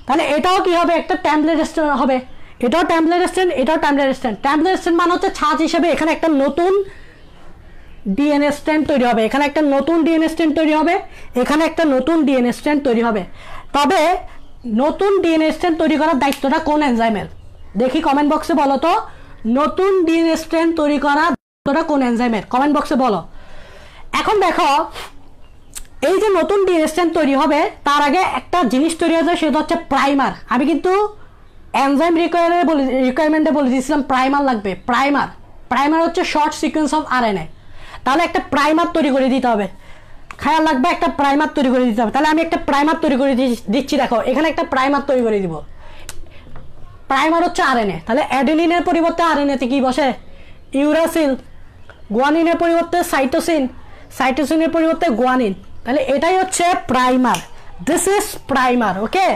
তাহলে এটাও কি হবে, একটা টেমপ্লেট স্ট্রেন্ড হবে। এটাও টেমপ্লেট স্ট্রেন্ড, এটাও টেমপ্লেট স্ট্রেন্ড। টেমপ্লেট স্ট্রেন্ড মানে হচ্ছে ছাঁচ হিসেবে এখানে একটা নতুন ডিএনএ স্ট্রেন্ড তৈরি হবে, এখানে একটা নতুন ডিএনএ স্ট্রেন্ড তৈরি হবে, এখানে একটা নতুন ডিএনএ স্ট্রেন্ড তৈরি হবে। তবে নতুন ডিএনএ স্ট্রেন্ড তৈরি করার দায়িত্বটা কোন এনজাইমের, দেখি কমেন্ট বক্সে বলো তো। নতুন ডিএনএ স্ট্রেন্ড তৈরি করার দায়িত্বটা কোন এনজাইমের, কমেন্ট বক্সে বলো। এখন দেখো এই যে নতুন ডিএনএ স্ট্রেন্ড তৈরি হবে, তার আগে একটা জিনিস তৈরি হয়ে যায়, সেটা হচ্ছে প্রাইমার। আমি কিন্তু এনজাইম রিকোয়ারমেন্টে বলে দিয়েছিলাম প্রাইমার লাগবে। প্রাইমার হচ্ছে শর্ট সিকোয়েন্স অফ আরএনএ। তাহলে একটা প্রাইমার তৈরি করে দিতে হবে, খেয়াল রাখবে, একটা প্রাইমার তৈরি করে দিতে হবে। তাহলে আমি একটা প্রাইমার তৈরি করে দিচ্ছি, দেখো এখানে একটা প্রাইমার তৈরি করে দিব। প্রাইমার হচ্ছে আরএনএ, তাহলে অ্যাডেনিনের পরিবর্তে আরএনএতে কি বসে, ইউরাসিল। গুয়ানিনের পরিবর্তে সাইটোসিন, সাইটোসিনের পরিবর্তে গুয়ানিন। তাহলে এটাই হচ্ছে primer, this is primer. Okay,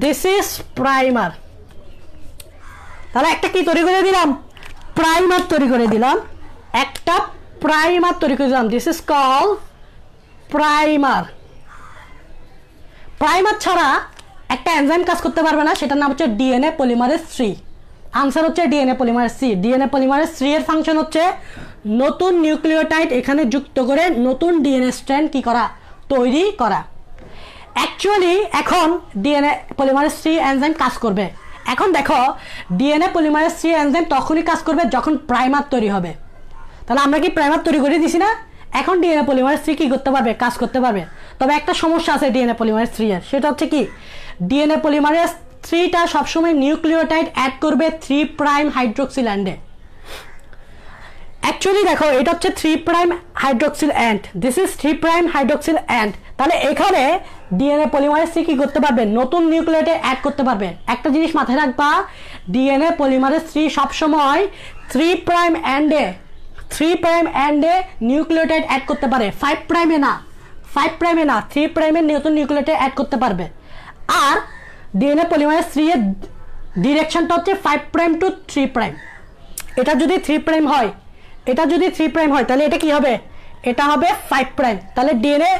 this is primer. তাহলে একটা কি তৈরি করে দিলাম, প্রাইমার তৈরি করে দিলাম, একটা প্রাইমার তৈরি করে দিলাম। This is call primer. Primer ছাড়া একটা এনজাইম কাজ করতে পারবে না, সেটার নাম হচ্ছে ডিএনএ পলিমারেজ 3। আনসার হচ্ছে ডিএনএ পলিমারেজ 3। ডিএনএ পলিমারেজ 3 এর ফাংশন হচ্ছে নতুন নিউক্লিওটাইড এখানে যুক্ত করে নতুন ডিএনএ স্ট্র্যান্ড কি করা, তৈরি করা। অ্যাকচুয়ালি এখন ডিএনএ পলিমারেজ 3 এনজাইম কাজ করবে। এখন দেখো ডিএনএ পলিমারেজ 3 এনজাইম তখনই কাজ করবে যখন প্রাইমার তৈরি হবে। তাহলে আমরা কি প্রাইমার তৈরি করে দিছি না? এখন ডিএনএ পলিমারেজ 3 কি করতে পারবে, কাজ করতে পারবে। তবে একটা সমস্যা আছে ডিএনএ পলিমারেজ 3 এর, সেটা হচ্ছে কি ডিএনএ পলিমারেজ 3টা সবসময় নিউক্লিওটাইড অ্যাড করবে 3 প্রাইম হাইড্রোক্সিল এন্ডে। অ্যাকচুয়ালি দেখো এটা হচ্ছে 3 prime hydroxyl end, this is 3 prime hydroxyl end. তাহলে এখানে ডিএনএ পলিমারেজ 3 কি করতে পারবে, নতুন নিউক্লিওটাইড অ্যাড করতে পারবে। একটা জিনিস মাথায় রাখবা, ডিএনএ পলিমারেজ 3 সবসময় 3 প্রাইম এন্ডে নিউক্লিওটাইড অ্যাড করতে পারে, 5 প্রাইমে না, 3 প্রাইমে নতুন নিউক্লিওটাইড অ্যাড করতে পারবে। আর ডিএনএ পলিমারেজ 3 এর ডিরেকশনটা হচ্ছে 5 প্রাইম টু 3 প্রাইম। এটা যদি 3 প্রাইম হয়, তাহলে এটা কি হবে, এটা হবে 5 প্রাইম। তাহলে ডিএনএ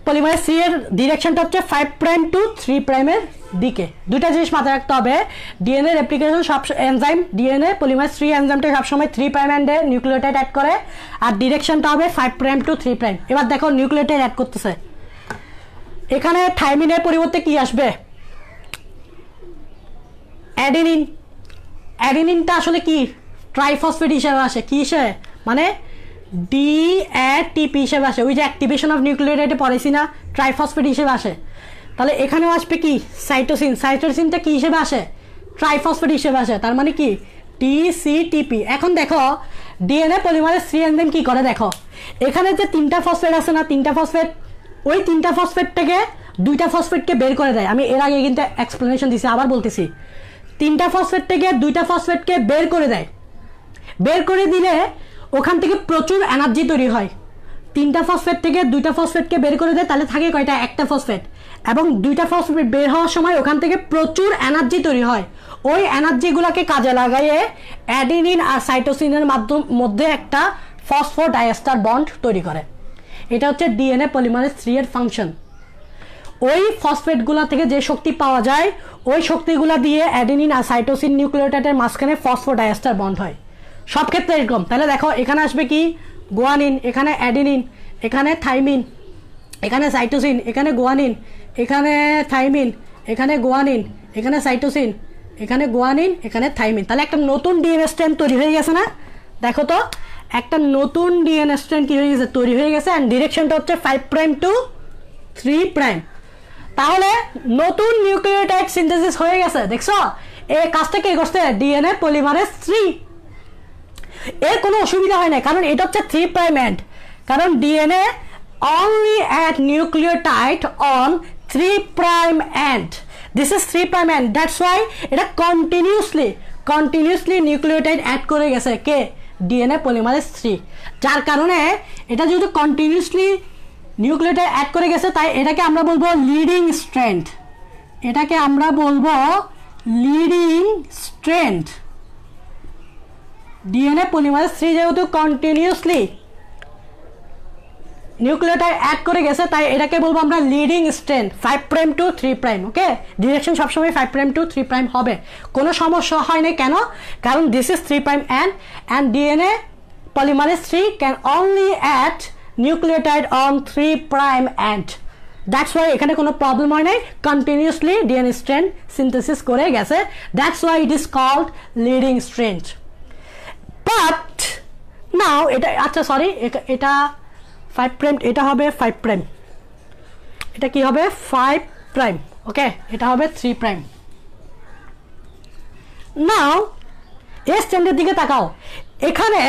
পলিমারেজ 3 এর ডিরেকশনটা হচ্ছে 5 প্রাইম টু 3 প্রাইমের দিকে। দুটা জিনিস মাথায় রাখতে হবে, ডিএনএ রেপ্লিকেশন সব এনজাইম, ডিএনএ পলিমারেজ 3 এনজাইমটা সবসময় 3 প্রাইম এন্ডে নিউক্লিওটাইড অ্যাড করে, আর ডিরেকশনটা হবে 5 প্রাইম টু 3 প্রাইম। এবার দেখো নিউক্লিওটাইড অ্যাড করতেছে, এখানে থাইমিনের পরিবর্তে কি আসবে, অ্যাডেনিন। অ্যাডেনিনটা আসলে কি ট্রাইফসফেট হিসেবে আসে, কি হিসেবে মানে DATP হিসেবে আসে। ওই যে অ্যাক্টিভেশন অফ নিউক্লিওটাইডে পড়েছি না, ট্রাইফসফেট হিসেবে আসে। তাহলে এখানেও আসবে কি সাইটোসিন, সাইটোসিনটা কি হিসেবে আসে, ট্রাইফসফেট হিসেবে আসে, তার মানে কি DCTP। এখন দেখো ডিএনএ পলিমারেজ 3 এনজাইম কি করে, দেখো এখানে যে 3টা ফসফেট আছে না, 3টা ফসফেট, ওই 3টা ফসফেট থেকে 2টা ফসফেটকে বের করে দেয়। আমি এর আগে কিন্তু এক্সপ্লেনেশন দিছি, আবার বলতেছি, 3টা ফসফেট থেকে 2টা ফসফেটকে বের করে দেয়। বের করে দিলে ওখান থেকে প্রচুর এনার্জি তৈরি হয়। 3টা ফসফেট থেকে 2টা ফসফেটকে বের করে দেয়, তাহলে থাকে কয়টা, একটা ফসফেট। এবং 2টা ফসফেট বের হওয়ার সময় ওখান থেকে প্রচুর এনার্জি তৈরি হয়। ওই এনার্জিগুলোকে কাজে লাগাইয়ে অ্যাডেনিন আর সাইটোসিনের মধ্যে একটা ফসফোডাইএস্টার বন্ড তৈরি করে। এটা হচ্ছে ডিএনএ পলিমারেজ 3 এর ফাংশন। ওই ফসফেটগুলো থেকে যে শক্তি পাওয়া যায়, ওই শক্তিগুলো দিয়ে অ্যাডেনিন আর সাইটোসিন নিউক্লিওটাইডের মাঝখানে ফসফোডাইএস্টার বন্ড হয়। সব ক্ষেত্রে এরকম। তাহলে দেখো এখানে আসবে কি গুয়ানিন, এখানে অ্যাডেনিন, এখানে থাইমিন, এখানে সাইটোসিন, এখানে গুয়ানিন, এখানে থাইমিন, এখানে গুয়ানিন, এখানে সাইটোসিন, এখানে গুয়ানিন, এখানে থাইমিন। তাহলে একটা নতুন ডিএনএ স্ট্র্যান্ড তৈরি হয়ে গেছে না? দেখো তো একটা নতুন ডিএনএ স্ট্র্যান্ড কি হয়ে গেছে, তৈরি হয়ে গেছে। অ্যান্ড ডিরেকশনটা হচ্ছে 5 প্রাইম টু 3 প্রাইম। তাহলে নতুন নিউক্লিওটাইড সিনথেসিস হয়ে গেছে। দেখছো এই কাজটা কে করছে, ডিএনএ পলিমারেজ 3। এর কোনো অসুবিধা হয় না, কারণ এটা হচ্ছে 3 প্রাইম এন্ড। কারণ DNA only add nucleotide on 3 prime end. This is 3 prime end. That's why এটা continuously nucleotide add করে গেছে কে, ডিএনএ পলিমারেজ 3। যার কারণে এটা যেহেতু কন্টিনিউসলি নিউক্লিওটাইড অ্যাড করে গেছে, তাই এটাকে আমরা বলবো লিডিং স্ট্র্যান্ড। এটাকে আমরা বলবো লিডিং স্ট্র্যান্ড। ডিএনএ পলিমারেজ 3 যেহেতু কন্টিনিউসলি নিউক্লিওটাইড অ্যাড করে গেছে, তাই এটাকে বলবো আমরা leading strand 5 prime to 3 prime. Okay, direction সবসময় 5 প্রাইম টু 3 প্রাইম হবে, কোনো সমস্যা হয় না। কেন? কারণ this is 3 prime and DNA polymerase 3 can only add nucleotide on 3 prime end. That's why এখানে কোনো প্রবলেম হয় নাই, কন্টিনিউসলি ডিএনএ স্ট্র্যান্ড সিনথেসিস করে গেছে। That's why it is called leading strand. But now এটা, আচ্ছা সরি, এটা 5 প্রাইম, এটা হবে 5 প্রাইম, এটা কি হবে 5 প্রাইম। ওকে, এটা হবে 3 প্রাইম। নাও এই স্ট্র্যান্ডের দিকে তাকাও, এখানে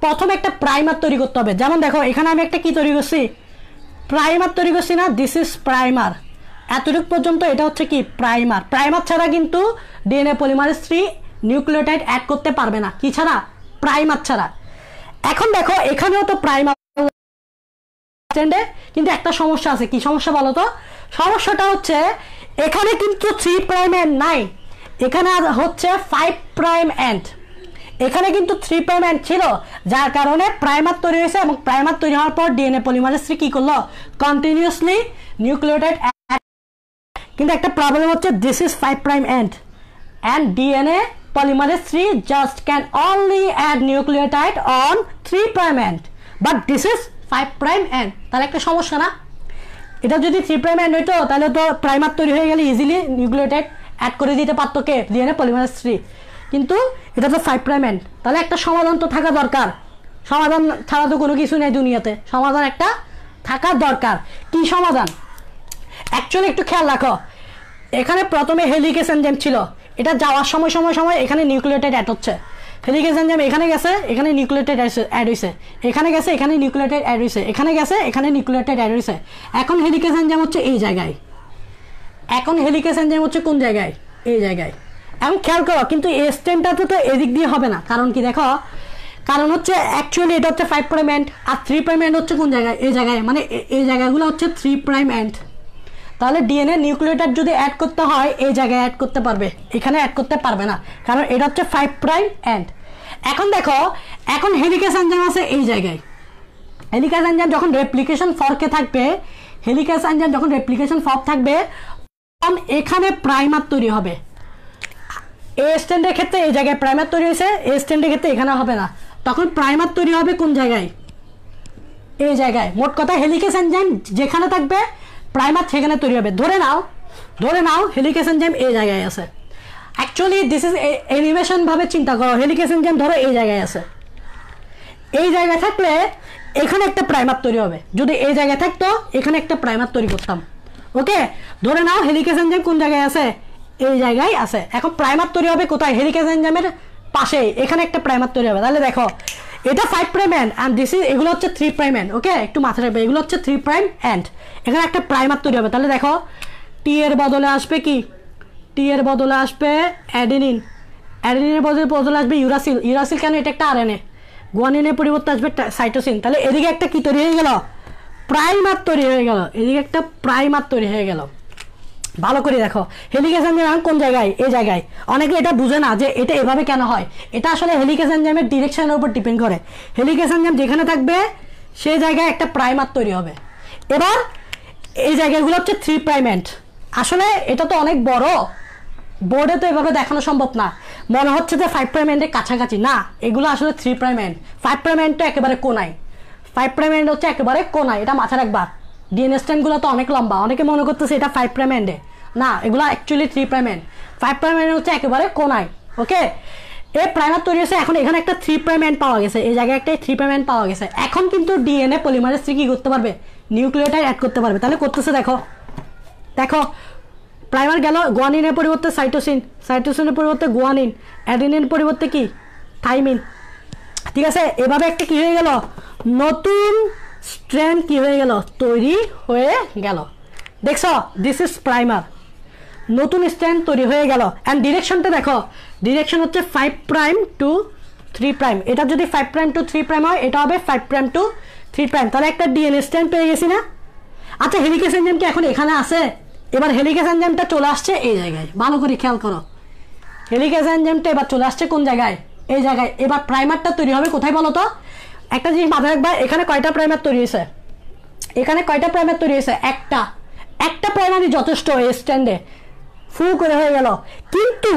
প্রথমে একটা প্রাইমার তৈরি করতে হবে। যেমন দেখো এখানে আমি একটা কি তৈরি করছি, প্রাইমার তৈরি করছি না, দিস ইজ প্রাইমার। এতটুকু পর্যন্ত এটা হচ্ছে কি প্রাইমার। প্রাইমার ছাড়া কিন্তু ডিএনএ পলিমারেজ 3 নিউক্লিওটাইড অ্যাড করতে পারবে না, কি ছাড়া, প্রাইমার ছাড়া। এখন দেখো এখানেও তো প্রাইমার, কিন্তু একটা সমস্যা আছে। কি সমস্যা বলো তো? সমস্যাটা হচ্ছে এখানে কিন্তু 3 প্রাইম এন্ড নাই, এখানে হচ্ছে 5 প্রাইম এন্ড। এখানে কিন্তু 3 প্রাইম এন্ড ছিল, যার কারণে প্রাইমার তৈরি হয়েছে, এবং প্রাইমার তৈরি হওয়ার পর ডিএনএ পলিমারেজ 3 কি করলো, কন্টিনিউয়াসলি নিউক্লিওটাইড। কিন্তু একটা প্রবলেম হচ্ছে this is 5 prime end and DNA polymerase 3 just can only add nucleotide on 3 prime end, but this is 5 prime end। তাহলে একটা সমস্যা না? এটা যদি 3 প্রাইম এন্ড হইতো তাহলে তো প্রাইমার তৈরি হয়ে গেলে ইজিলি নিউক্লিওটাইড অ্যাড করে দিতে পারতো কে, ডিএনএ পলিমারেজ 3, কিন্তু এটা তো 5 প্রাইম এন্ড। তাহলে একটা সমাধান তো থাকা দরকার, সমাধান ছাড়া তো কোনো কিছু নেই দুনিয়াতে, সমাধান একটা থাকা দরকার। কি সমাধান? অ্যাকচুয়ালি একটু খেয়াল রাখো, এখানে প্রথমে হেলিকেজ এনজাইম ছিল, এটা যাওয়ার সময় এখানে নিউক্লিওটাইড অ্যাড হচ্ছে। হেলিকেজ এনজাইম এখানে গেছে, এখানে নিউক্লিওটাইড অ্যাড হয়েছে, এখানে গেছে, এখানে নিউক্লিওটাইড অ্যাড হয়েছে, এখানে গেছে, এখানে নিউক্লিওটাইড অ্যাড হয়েছে। এখন হেলিকেজ এনজাইম হচ্ছে এই জায়গায়, এখন হেলিকেজ এনজাইম হচ্ছে কোন জায়গায়, এই জায়গায়। এখন খেয়াল করো, কিন্তু এই স্ট্যান্ডটা তো এদিক দিয়ে হবে না, কারণ কি দেখো, কারণ হচ্ছে অ্যাকচুয়ালি এটা হচ্ছে 5 প্রাইম এন্ড, আর 3 প্রাইম এন্ড হচ্ছে কোন জায়গায়, এই জায়গায়, মানে এই জায়গাগুলো হচ্ছে 3 প্রাইম এন্ড। তাহলে ডিএনএ নিউক্লিওটাইড যদি অ্যাড করতে হয় এই জায়গায় অ্যাড করতে পারবে, এখানে অ্যাড করতে পারবে না, কারণ এটা হচ্ছে 5 প্রাইম এন্ড। এখন দেখো, এখন হেলিকেজ এনজাইম আছে এই জায়গায়, হেলিকেজ এনজাইম যখন রেপ্লিকেশন ফর্কে থাকবে, হেলিকেজ এনজাইম যখন রেপ্লিকেশন ফর্ক থাকবে, তখন এখানে প্রাইমার তৈরি হবে। এ স্ট্যান্ডের ক্ষেত্রে এই জায়গায় প্রাইমার তৈরি হয়েছে, এ স্ট্যান্ডের ক্ষেত্রে এখানে হবে না, তখন প্রাইমার তৈরি হবে কোন জায়গায়, এই জায়গায়। মোট কথা হেলিকেজ এনজাইম যেখানে থাকবে প্রাইমার সেখানে তৈরি হবে। ধরে নাও হেলিকেজ এনজাইম এই জায়গায় আছে, অ্যাকচুয়ালি দিস ইজ এনিমেশন ভাবে চিন্তা করো, হেলিকেজ এনজাইম ধরো এই জায়গায় আছে, এই জায়গায় থাকলে এখানে একটা প্রাইমার তৈরি হবে, যদি এই জায়গায় থাকতো এখানে একটা প্রাইমার তৈরি করতাম। ওকে, ধরে নাও হেলিকেজ এনজাইম কোন জায়গায় আছে, এই জায়গায় আছে। এখন প্রাইমার তৈরি হবে কোথায়, হেলিকেজ এনজাইমের পাশে, এখানে একটা প্রাইমার তৈরি হবে। তাহলে দেখো, এটা 5 prime end and this is, এগুলো হচ্ছে 3 প্রাইম এন্ড। ওকে, একটু মাথায় রাখবে, এগুলো হচ্ছে 3 প্রাইম এন্ড, এখানে একটা প্রাইমার তৈরি হবে। তাহলে দেখো, টি এর বদলে আসবে কি, টি এর বদলে আসবে অ্যাডেনিন, অ্যাডেনিনের বদলে আসবে ইউরাসিল, ইউরাসিল কেন, এটা একটা আরএনএ, গুয়ানিনের পরিবর্তে আসবে সাইটোসিন। তাহলে এদিকে একটা কি তৈরি হয়ে গেল, প্রাইমার তৈরি হয়ে গেল, এদিকে একটা প্রাইমার তৈরি হয়ে গেল। ভালো করে দেখো, হেলিকেজ এনজাইম কোন জায়গায়, এই জায়গায়। অনেকে এটা বুঝে না যে এটা এভাবে কেন হয়, এটা আসলে হেলিকেজ এনজাইমের ডিরেকশনের উপর ডিপেন্ড করে। হেলিকেজ এনজাইম যেখানে থাকবে সেই জায়গায় একটা প্রাইমার তৈরি হবে। এবার এই জায়গাগুলো হচ্ছে 3 প্রাইম এন্ড। আসলে এটা তো অনেক বড়, বোর্ডে তো এভাবে দেখানো সম্ভব না, মনে হচ্ছে যে 5 প্রাইম এন্ডের কাছাকাছি, না, এগুলো আসলে 3 প্রাইম এন্ড। 5 প্রাইম এন্ড তো একেবারে কোনায়, 5 প্রাইম এন্ড হচ্ছে একেবারে কোনায়, এটা মাথায় রাখবা। ডিএনএ স্ট্র্যান্ডগুলো তো অনেক লম্বা, অনেকে মনে করতেছে এটা 5 প্রাইম এন্ডে, না, এগুলো actually 3 prime end. 5 prime end হচ্ছে একেবারে কোনায়। ওকে, এই প্রাইমার তৈরি হয়েছে, এখন এখানে একটা 3 প্রাইম এন্ড পাওয়া গেছে, এই জায়গায় একটা 3 প্রাইম এন্ড পাওয়া গেছে। এখন কিন্তু ডিএনএ পলিমারেজ 3 কি করতে পারবে, নিউক্লিওটাইড অ্যাড করতে পারবে। তাহলে করতেছে দেখো, দেখো প্রাইমার গেল, গুয়ানিনের পরিবর্তে সাইটোসিন, সাইটোসিনের পরিবর্তে গুয়ানিন, অ্যাডেনিনের পরিবর্তে কি, থাইমিন। ঠিক আছে, এভাবে একটা কি হয়ে গেল, নতুন স্ট্র্যান্ড কি হয়ে গেল, তৈরি হয়ে গেল। দেখছো, দিস ইজ প্রাইমার, নতুন স্ট্র্যান্ড তৈরি হয়ে গেল। অ্যান্ড ডিরেকশনটা দেখো, ডিরেকশন হচ্ছে 5 প্রাইম টু 3 প্রাইম। এটা যদি 5 প্রাইম টু 3 প্রাইম হয়, এটা হবে 5 প্রাইম টু 3 প্রাইম। তাহলে একটা ডিএনএ স্ট্র্যান্ড পেয়ে গেছি না। আচ্ছা, হেলিকেজ এনজাইম কি এখন এখানে আছে, এবার হেলিকেজ এনজাইমটা চলে আসছে এই জায়গায়, ভালো করে খেয়াল করো, হেলিকেজ এনজাইমটা এবার চলে আসছে কোন জায়গায়, এই জায়গায়। এবার প্রাইমারটা তৈরি হবে কোথায় বলো তো, একটা জিনিস মাথায় রাখবা, এখানে কয়টা প্রাইমার তৈরি হয়েছে, এখানে কয়টা প্রাইমার তৈরি হয়েছে, একটা প্রাইমারই যথেষ্ট এই স্ট্যান্ডে, ফু করে হয়ে গেল। কিন্তু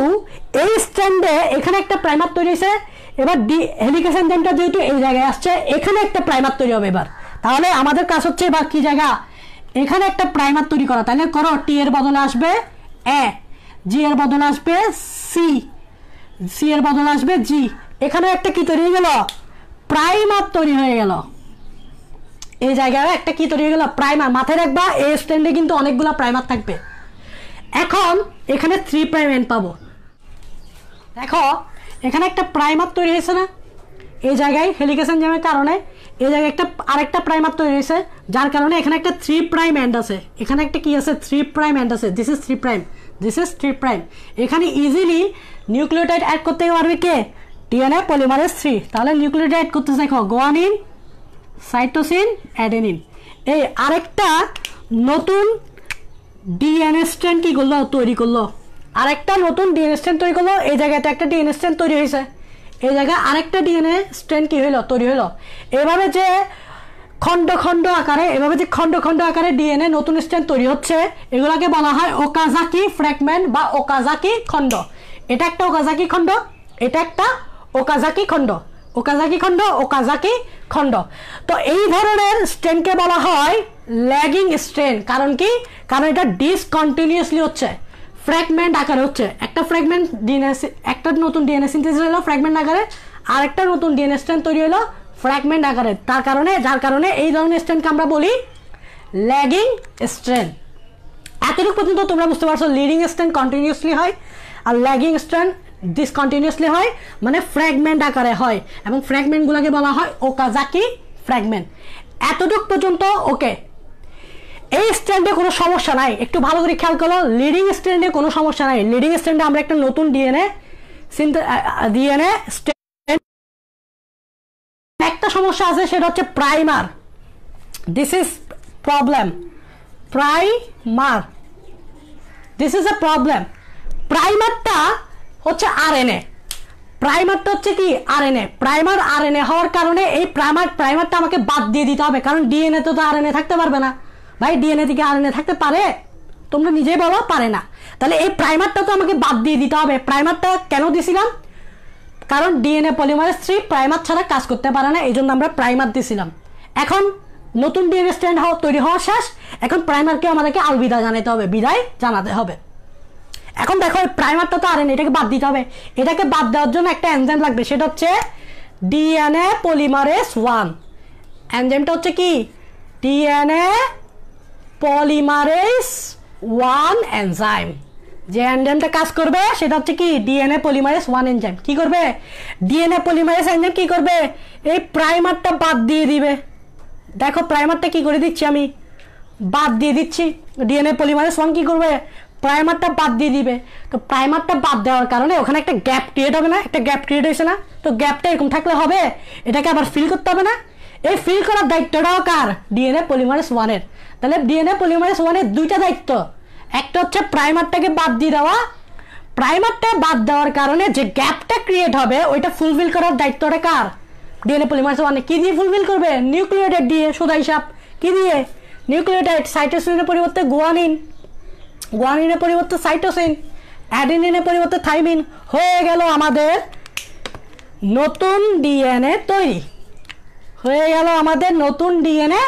এই স্ট্যান্ডে এখানে একটা প্রাইমার তৈরি হয়েছে, এবার হেলিকেজ এনজাইমটা যেহেতু এই জায়গায় আসছে, এখানে একটা প্রাইমার তৈরি হবে এবার। তাহলে আমাদের কাজ হচ্ছে এবার কি জায়গা, এখানে একটা প্রাইমার তৈরি করা। তাহলে করো, টি এর বদলে আসবে এ, জি এর বদলে আসবে সি, সি এর বদলে আসবে জি, এখানে একটা কি তৈরি হয়ে গেল, প্রাইমার তৈরি হয়ে গেল। এই জায়গায় একটা কি তৈরি হয়ে গেল, প্রাইমার। মাথায় রাখবা, এই স্ট্যান্ডে কিন্তু অনেকগুলো প্রাইমার থাকবে। এখন এখানে 3 প্রাইম এন্ড পাবো। দেখো, এখানে একটা প্রাইমার তৈরি হয়েছে না, এই জায়গায় হেলিকেজ এনজাইমের কারণে এই জায়গায় একটা আরেকটা প্রাইমার তৈরি হয়েছে, যার কারণে এখানে একটা 3 প্রাইম এন্ড আছে, এখানে একটা কি আছে, 3 প্রাইম এন্ড আছে। This is 3 prime, this is 3 prime. এখানে ইজিলি নিউক্লিওটাইড অ্যাড করতে পারবে কে, ডিএনএ পলিমারেজ 3। তাহলে নিউক্লিওটাইড অ্যাড করতে দেখো, গুয়ানিন, সাইটোসিন, অ্যাডেনিন। এই আরেকটা নতুন ডিএনএ স্ট্র্যান্ড কি করলো, তৈরি করলো, আরেকটা নতুন ডিএনএ স্ট্র্যান্ড তৈরি করলো। এই জায়গাতে একটা ডিএনএ স্ট্র্যান্ড তৈরি হয়েছে, এই জায়গায় আরেকটা ডিএনএ স্ট্র্যান্ড কি হইলো, তৈরি হইলো। এভাবে যে খণ্ড খণ্ড আকারে, এভাবে যে খণ্ড খণ্ড আকারে ডিএনএ নতুন স্ট্র্যান্ড তৈরি হচ্ছে, এগুলোকে বলা হয় ওকাজাকি ফ্র্যাগমেন্ট বা ওকাজাকি খণ্ড। এটা একটা ওকাজাকি খণ্ড, এটা একটা ওকাজাকি খণ্ড, ওকাজাকি খণ্ড, ওকাজাকি খণ্ড। তো এই ধরনের স্ট্রেনকে বলা হয় ল্যাগিং স্ট্রেন। কারণ কি? কারণ এটা ডিসকন্টিনিউয়াসলি হচ্ছে, ফ্র্যাগমেন্ট আকারে হচ্ছে। একটা ফ্র্যাগমেন্ট ডিএনএ, একটা নতুন ডিএনএ সিনথেসিস হলো ফ্র্যাগমেন্ট আকারে, আর একটা নতুন ডিএনএ স্ট্রেন তৈরি হলো ফ্র্যাগমেন্ট আকারে। যার কারণে এই ধরনের স্ট্রেনকে আমরা বলি ল্যাগিং স্ট্রেন। এতটুকু পর্যন্ত তোমরা বুঝতে পারছো, লিডিং স্ট্রেন কন্টিনিউয়াসলি হয় আর ল্যাগিং স্ট্রেন ডিসকন্টিনিউয়াসলি হয়, মানে ফ্র্যাগমেন্ট আকারে হয়, এবং ফ্র্যাগমেন্টগুলোকে বলা হয় ওকাজাকি ফ্র্যাগমেন্ট। এতটুকু পর্যন্ত ওকে। এই স্ট্র্যান্ডে কোনো সমস্যা নাই, একটু ভালো করে খেয়াল করো, লিডিং স্ট্র্যান্ডে কোনো সমস্যা নাই। লিডিং স্ট্র্যান্ডে আমরা একটা নতুন ডিএনএ স্ট্র্যান্ড, একটা সমস্যা আছে, সেটা হচ্ছে primer. This is problem, primer, this is a problem. প্রাইমারটা হচ্ছে আরএনএ, প্রাইমারটা হচ্ছে কি আরএনএ। প্রাইমার আরএনএ হওয়ার কারণে এই প্রাইমারটা আমাকে বাদ দিয়ে দিতে হবে, কারণ ডিএনএ তো আরএনএ থাকতে পারবে না। ভাই ডিএনএ থেকে আরএনএ থাকতে পারে? তোমরা নিজেই বলো, পারে না। তাহলে এই প্রাইমারটা তো আমাকে বাদ দিয়ে দিতে হবে। প্রাইমারটা কেন দিছিলাম? কারণ ডিএনএ পলিমারেজ 3 প্রাইমার ছাড়া কাজ করতে পারে না, এই জন্য আমরা প্রাইমার দিছিলাম। এখন নতুন ডিএনএ স্ট্র্যান্ড তৈরি হওয়া শেষ, এখন প্রাইমারকে আমাদেরকে আলবিদা জানাতে হবে, বিদায় জানাতে হবে। এখন দেখো এই প্রাইমারটা তো আরএনএ, এটাকে বাদ দিতে হবে। এটাকে বাদ দেওয়ার জন্য একটা এনজাইম লাগবে, সেটা হচ্ছে ডিএনএ পলিমারেজ 1। এনজাইমটা হচ্ছে কি? DNA polymerase 1 enzyme. যে এনজাইমটা কাজ করবে সেটা হচ্ছে কি? DNA polymerase 1 enzyme. কি করবে? ডিএনএ পলিমারেজ এনজাইম কি করবে? এই প্রাইমারটা বাদ দিয়ে দিবে। দেখো প্রাইমারটা কি করে দিচ্ছি আমি, বাদ দিয়ে দিচ্ছি। ডিএনএ পলিমারেজ 1 কি করবে? প্রাইমারটা বাদ দিয়ে দিবে। তো প্রাইমারটা বাদ দেওয়ার কারণে ওখানে একটা গ্যাপ ক্রিয়েট হবে না? একটা গ্যাপ ক্রিয়েট হয়েছে না? তো গ্যাপটা এরকম থাকলে হবে? এটাকে আবার ফিল করতে হবে না? এই ফিল করার দায়িত্বটাও কার? ডিএনএ পলিমারেজ 1 এর। তাহলে ডিএনএ পলিমারেজ 1 এর দুইটা দায়িত্ব, একটা হচ্ছে প্রাইমারটাকে বাদ দিয়ে দেওয়া, প্রাইমারটা বাদ দেওয়ার কারণে যে গ্যাপটা ক্রিয়েট হবে ওইটা ফুলফিল করার দায়িত্বটা কার? ডিএনএ পলিমারেজ 1 এ। কি দিয়ে ফুলফিল করবে? নিউক্লিওটাইড দিয়ে, সোজা হিসাব। কি দিয়ে? নিউক্লিওটাইড। সাইটোসিনের পরিবর্তে গুয়ানিন, গুয়ানিনের পরিবর্তে সাইটোসিন, অ্যাডেনিনের পরিবর্তে থাইমিন। হয়ে গেল আমাদের নতুন ডিএনএ তৈরি, হয়ে গেল আমাদের নতুন ডিএনএ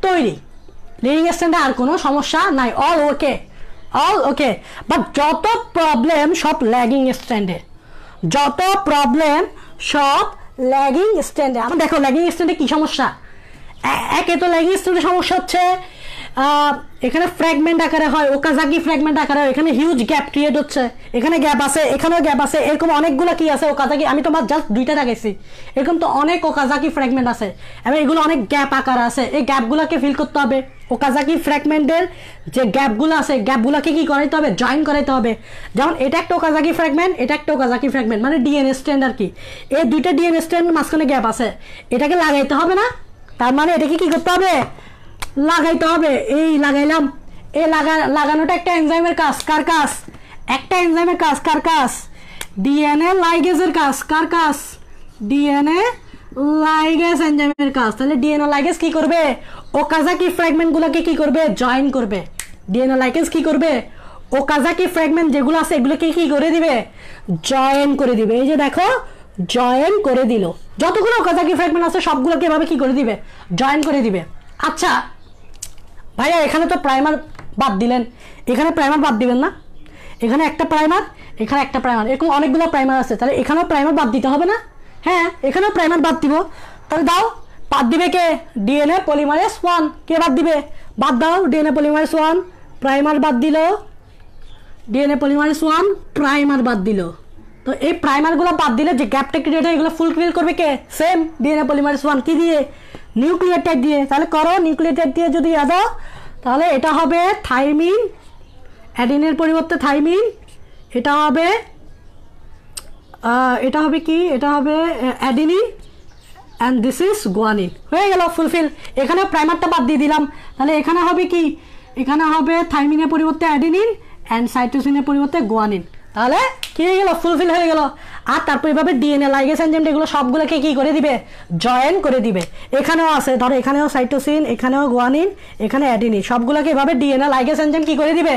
তৈরি। লিডিং স্ট্র্যান্ডে আর কোনো সমস্যা নাই, all okay, all okay. But যত প্রবলেম সব ল্যাগিং স্ট্র্যান্ডে, যত প্রবলেম সব ল্যাগিং স্ট্র্যান্ডে। আমরা দেখো ল্যাগিং স্ট্র্যান্ডে কি সমস্যা। একে তো ল্যাগিং স্ট্র্যান্ডে সমস্যা হচ্ছে এখানে ফ্র্যাগমেন্ট আকারে হয়, ওকাজাকি ফ্র্যাগমেন্ট আকারে হয়, এখানে হিউজ গ্যাপ ক্রিয়েট হচ্ছে, এখানে গ্যাপ আছে, এখানেও গ্যাপ আছে, এরকম অনেকগুলো কি আছে ওকাজাকি। আমি তোমার জাস্ট দুইটা দেখাইছি, এরকম তো অনেক ওকাজাকি ফ্র্যাগমেন্ট আছে এবং এগুলো অনেক গ্যাপ আকার আছে। এই গ্যাপগুলোকে ফিল করতে হবে। ওকাজাকি ফ্র্যাগমেন্টের যে গ্যাপগুলো আছে, গ্যাপগুলোকে কি করাইতে হবে? জয়েন করাইতে হবে। যেমন এটা একটা ওকাজাকি ফ্র্যাগমেন্ট, এটা একটা ওকাজাকি ফ্র্যাগমেন্ট, মানে ডিএনএ স্ট্র্যান্ড আর কি। এই দুইটা ডিএনএ স্ট্র্যান্ড মাঝখানে গ্যাপ আছে, এটাকে লাগাইতে হবে না? তার মানে এটাকে কি করতে হবে? লাগাইতে হবে। এই লাগাইলাম। এই লাগানোটা একটা এনজাইমের কাজ। কার কাজ? একটা এনজাইমের কাজ। কার কাজ? ডিএনএ লাইগেজের কাজ। কার কাজ? ডিএনএ লাইগেজ এনজাইমের কাজ। তাহলে ডিএনএ লাইগেজ কি করবে? ওকাজাকি ফ্র্যাগমেন্টগুলোকে কি করবে? জয়েন করবে। ডিএনএ লাইগেজ কি করবে? ওকাজাকি ফ্র্যাগমেন্ট যেগুলো আছে এগুলোকে কি করে দিবে? জয়েন করে দিবে। এই যে দেখো জয়েন করে দিল। যতগুলো ওকাজাকি ফ্র্যাগমেন্ট আছে সবগুলোকে এভাবে কি করে দিবে? জয়েন করে দিবে। আচ্ছা ভাইয়া এখানে তো প্রাইমার বাদ দিলেন, এখানে প্রাইমার বাদ দিবেন না? এখানে একটা প্রাইমার, এখানে একটা প্রাইমার, এরকম অনেকগুলো প্রাইমার আছে, তাহলে এখানেও প্রাইমার বাদ দিতে হবে না? হ্যাঁ, এখানেও প্রাইমার বাদ দিব। তাহলে দাও, বাদ দিবে কে? DNA polymerase 1। কে বাদ দিবে? বাদ দাও। ডিএনএ পলিমারেজ 1 প্রাইমার বাদ দিল, ডিএনএ পলিমারেজ 1 প্রাইমার বাদ দিল। তো এই প্রাইমারগুলো বাদ দিলে যে গ্যাপটা ক্রিয়েট হয় এগুলো ফুলফিল করবে কে? Same DNA polymerase 1। কি দিয়ে? নিউক্লিওটাইড দিয়ে। তাহলে করো, নিউক্লিওটাইড দিয়ে যদি দাও তাহলে এটা হবে থাইমিন, অ্যাডিনের পরিবর্তে থাইমিন। এটা হবে কি? এটা হবে adenine and this is guanine. হয়ে গেল ফুলফিল। এখানে প্রাইমারটা বাদ দিয়ে দিলাম, তাহলে এখানে হবে কি? এখানে হবে থাইমিনের পরিবর্তে অ্যাডেনিন অ্যান্ড সাইটোসিনের পরিবর্তে গুয়ানিন। তাহলে কি হয়ে গেল? ফুলফিল হয়ে গেল। আর তারপর এভাবে ডিএনএ লাইগেজ এনজাইম এগুলো সবগুলোকে কি করে দিবে? জয়েন করে দিবে। এখানেও আছে, ধরো এখানেও সাইটোসিন, এখানেও গুয়ানিন, এখানে অ্যাডেনিন, সবগুলোকে এভাবে ডিএনএ লাইগেজ এনজাইম কি করে দিবে?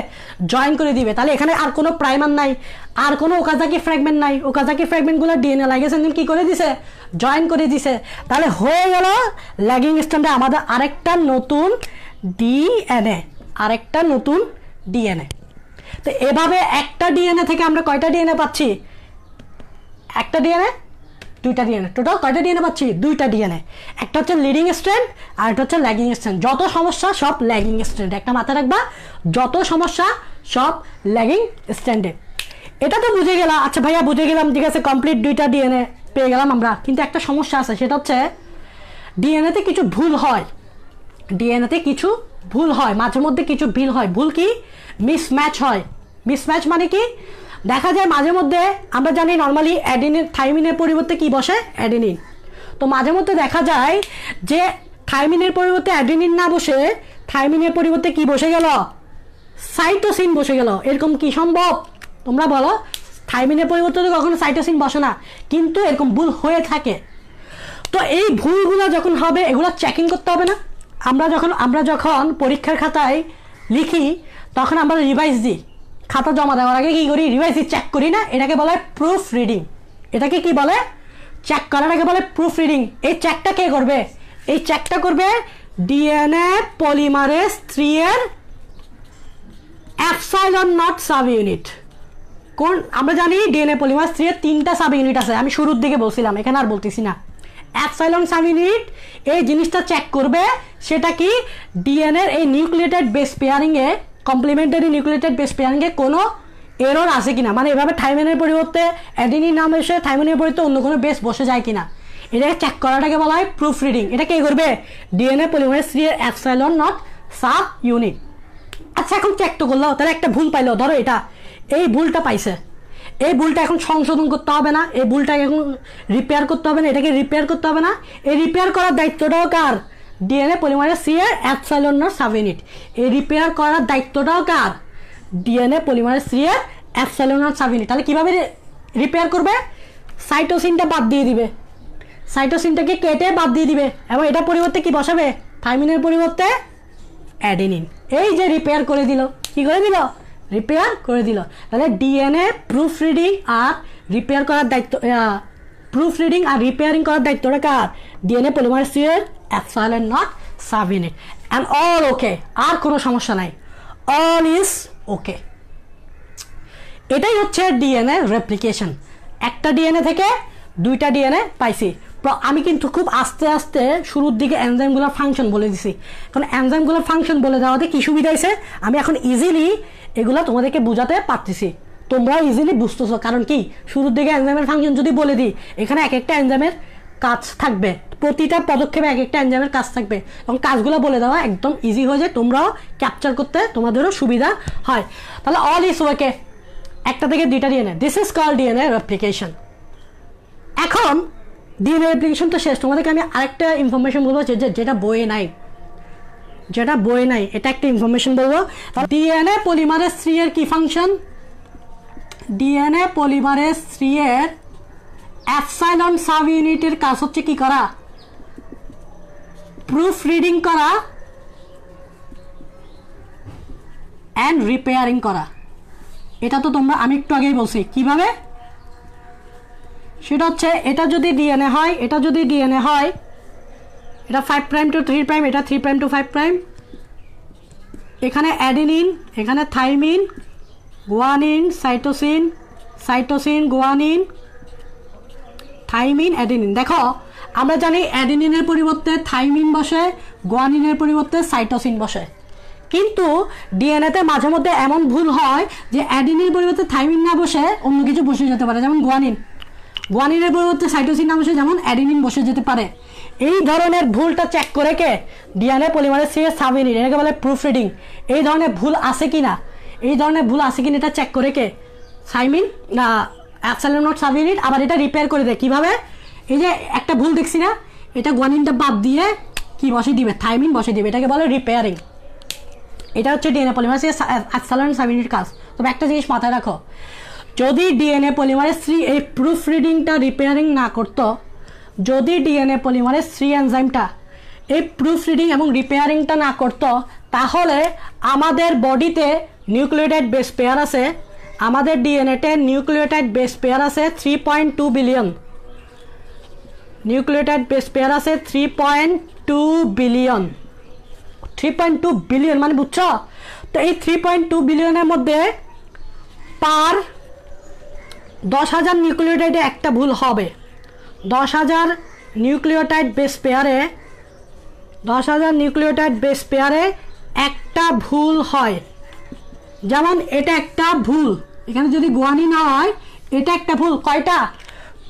জয়েন করে দিবে। তাহলে এখানে আর কোনো প্রাইমার নাই, আর কোনো ওকাজাকি ফ্র্যাগমেন্ট নাই। ওকাজাকি ফ্র্যাগমেন্টগুলো ডিএনএ লাইগেজ এনজাইম কি করে দিছে? জয়েন করে দিছে। তাহলে হয়ে গেল ল্যাগিং স্ট্র্যান্ডে আমাদের আরেকটা নতুন ডিএনএ, আরেকটা নতুন ডিএনএ। তো এভাবে একটা ডিএনএ থেকে আমরা কয়টা ডিএনএ পাচ্ছি? একটা ডিএনএ, দুইটা ডিএনএ, টোটাল কয়টা ডিএনএ পাচ্ছি? দুইটা ডিএনএ। একটা হচ্ছে লিডিং স্ট্র্যান্ড আর একটা হচ্ছে ল্যাগিং স্ট্র্যান্ড। যত সমস্যা সব ল্যাগিং স্ট্র্যান্ডে, একটা মাথায় রাখবা, যত সমস্যা সব ল্যাগিং স্ট্র্যান্ডে। এটা তো বুঝে গেলাম। আচ্ছা ভাইয়া বুঝে গেলাম, ঠিক আছে, কমপ্লিট দুইটা ডিএনএ পেয়ে গেলাম আমরা। কিন্তু একটা সমস্যা আছে, সেটা হচ্ছে ডিএনএতে কিছু ভুল হয়। ডিএনএতে কিছু ভুল হয়, মাঝে মধ্যে কিছু ভুল হয়। ভুল কি? মিসম্যাচ হয়। মিসম্যাচ মানে কি? দেখা যায় মাঝে মধ্যে, আমরা জানি নর্মালি অ্যাডেনিন থাইমিনের পরিবর্তে কি বসে? অ্যাডেনিন। তো মাঝে মধ্যে দেখা যায় যে থাইমিনের পরিবর্তে অ্যাডেনিন না বসে থাইমিনের পরিবর্তে কি বসে গেল? সাইটোসিন বসে গেল। এরকম কি সম্ভব? তোমরা বলো। থাইমিনের পরিবর্তে তো কখনো সাইটোসিন বসে না, কিন্তু এরকম ভুল হয়ে থাকে। তো এই ভুলগুলো যখন হবে, এগুলো চেকিং করতে হবে না? আমরা যখন পরীক্ষার খাতায় লিখি তখন আমরা রিভাইজ দিই। খাতা জমা দেওয়ার আগে কি করি? রিভাইজ দিই, চেক করি না? এটাকে বলে প্রুফ রিডিং। এটাকে কি বলে? চেক করাটাকে বলে প্রুফ রিডিং। এই চেকটা কে করবে? এই চেকটা করবে ডিএনএ পলিমারেজ 3 এর এপসাইলন নট সাব ইউনিট। কোন? আমরা জানি ডিএনএ পলিমারেজ 3 এর 3টা সাব ইউনিট আছে, আমি শুরুর দিকে বলছিলাম, এখানে আর বলতেছি না। এপসাইলন সাব ইউনিট এই জিনিসটা চেক করবে, সেটা কি? ডিএনএর এই নিউক্লিয়েটেড বেস পেয়ারিংয়ে, কমপ্লিমেন্টারি নিউক্লিয়েটেড বেস পেয়ারিংয়ে কোনো এরর আছে কিনা। মানে এভাবে থাইমিনের পরিবর্তে অ্যাডেনিন নাম এসে থাইমিনের পরিবর্তে অন্য কোনো বেস বসে যায় কিনা, এটাকে চেক করাটাকে বলা হয় প্রুফ রিডিং। এটা কে করবে? ডিএনএ পলিমারেজ 3 এর এপসাইলন নট সাব ইউনিট। আচ্ছা, এখন চেক তো করলো, তাহলে একটা ভুল পাইলো, ধরো এটা, এই ভুলটা পাইছে, এই ভুলটা এখন সংশোধন করতে হবে না? এই ভুলটাকে এখন রিপেয়ার করতে হবে না? এটাকে রিপেয়ার করতে হবে না? এই রিপেয়ার করার দায়িত্বটাও কার? ডিএনএ পলিমারেজ 3 এর এপসাইলন নট সাব ইউনিট। এই রিপেয়ার করার দায়িত্বটাও কার? ডিএনএ পলিমারেজ 3 এর এপসাইলন নট সাব ইউনিট। তাহলে কিভাবে রিপেয়ার করবে? সাইটোসিনটা বাদ দিয়ে দিবে, সাইটোসিনটাকে কেটে বাদ দিয়ে দিবে, এবং এটা পরিবর্তে কি বসাবে? থাইমিনের পরিবর্তে অ্যাডেনিন। এই যে রিপেয়ার করে দিল। কি করে দিল? রিপেয়ার করে দিল। তাহলে ডিএনএ প্রুফ রিডিং আর রিপেয়ার করার দায়িত্ব, প্রুফ রিডিং আর রিপেয়ারিং করার দায়িত্বটা কার? ডিএনএ পলিমারেজ 3 এর epsilon not subunit. And all okay, আর কোনো সমস্যা নাই, অল ইজ ওকে। এটাই হচ্ছে ডিএনএ রেপ্লিকেশন। একটা ডিএনএ থেকে দুইটা ডিএনএ পাইছি। আমি কিন্তু খুব আস্তে আস্তে শুরুর দিকে এনজাইমগুলোর ফাংশন বলে দিছি, কারণ এনজাইমগুলোর ফাংশন বলে দেওয়াতে কি সুবিধা হয়েছে, আমি এখন ইজিলি এগুলো তোমাদেরকে বোঝাতে পারতেছি, তোমরাও ইজিলি বুঝতেছো। কারণ কি, শুরুর দিকে এনজাইমের ফাংশন যদি বলে দিই, এখানে এক একটা এনজাইমের কাজ থাকবে, প্রতিটা পদক্ষেপে এক একটা এনজাইমের কাজ থাকবে, এবং কাজগুলো বলে দেওয়া একদম ইজি হয়ে যায়, তোমরাও ক্যাপচার করতে তোমাদেরও সুবিধা হয়। তাহলে অল ইজ ওকে, একটা থেকে দুইটা DNA, this is called DNA replication. এখন ডিএনএ রেপ্লিকেশন তো শেষ, তোমাদেরকে আমি আরেকটা ইনফরমেশন বলবো যেটা বইয়ে নাই, এটা একটা ইনফরমেশন বলবো। ডিএনএ পলিমারেজ 3 এর কি ফাংশন? ডিএনএ পলিমারেজ 3 এর এপসাইলন সাব ইউনিটের কাজ হচ্ছে কি করা? প্রুফ রিডিং করা অ্যান্ড রিপেয়ারিং করা। এটা তো তোমরা, আমি একটু আগেই বলছি কিভাবে। সেটা হচ্ছে, এটা যদি ডিএনএ হয়, এটা 5 প্রাইম টু 3 প্রাইম, এটা 3 প্রাইম টু 5 প্রাইম, এখানে অ্যাডেনিন, এখানে thymine, guanine, cytosine, guanine, thymine, adenine. দেখো, আমরা জানি অ্যাডেনিনের পরিবর্তে থাইমিন বসে, গুয়ানিনের পরিবর্তে সাইটোসিন বসে, কিন্তু ডিএনএতে মাঝে মধ্যে এমন ভুল হয় যে অ্যাডেনিনের পরিবর্তে থাইমিন না বসে অন্য কিছু বসে যেতে পারে, যেমন গুয়ানিনের পরিবর্তে সাইটোসিন না বসে যেমন অ্যাডেনিন বসে যেতে পারে। এই ধরনের ভুলটা চেক করে কে? ডিএনএ পলিমারেজ 3 এর সাব ইউনিট, এটাকে বলে প্রুফ রিডিং। এই ধরনের ভুল আছে কিনা, এটা চেক করে কে? থাইমিন না এপসাইলন নট সাব ইউনিট। আবার এটা রিপেয়ার করে দেয় কিভাবে? এই যে একটা ভুল দেখছি না, এটা গুয়ানিনটা বাদ দিয়ে কি বসে দিবে? থাইমিন বসে দিবে, এটাকে বলে রিপেয়ারিং। এটা হচ্ছে ডিএনএ পলিমারেজ অ্যাপসাইলন সাবিনের কাজ। তবে একটা জিনিস মাথায় রাখো, যদি ডিএনএ পলিমারেজ 3 এই প্রুফ রিডিংটা রিপেয়ারিং না করতো, যদি ডিএনএ পলিমারেজ 3 এনজাইমটা এই প্রুফ রিডিং এবং রিপেয়ারিংটা না করতো, তাহলে আমাদের বডিতে নিউক্লিওটাইড বেস পেয়ার আছে, আমাদের ডিএনএতে নিউক্লিওটাইড বেস পেয়ার আছে 3.2 বিলিয়ন। নিউক্লিওটাইড বেস পেয়ার আছে 3.2 বিলিয়ন। 3.2 বিলিয়ন মানে বুঝছো? তো এই 3.2 বিলিয়নের মধ্যে পার 10,000 নিউক্লিওটাইডে একটা ভুল হবে। 10,000 নিউক্লিওটাইড বেস পেয়ারে 10,000 নিউক্লিওটাইড বেস পেয়ারে একটা ভুল হয়। যেমন এটা একটা ভুল, এখানে যদি গুয়ানি না হয়, এটা একটা ভুল। কয়টা?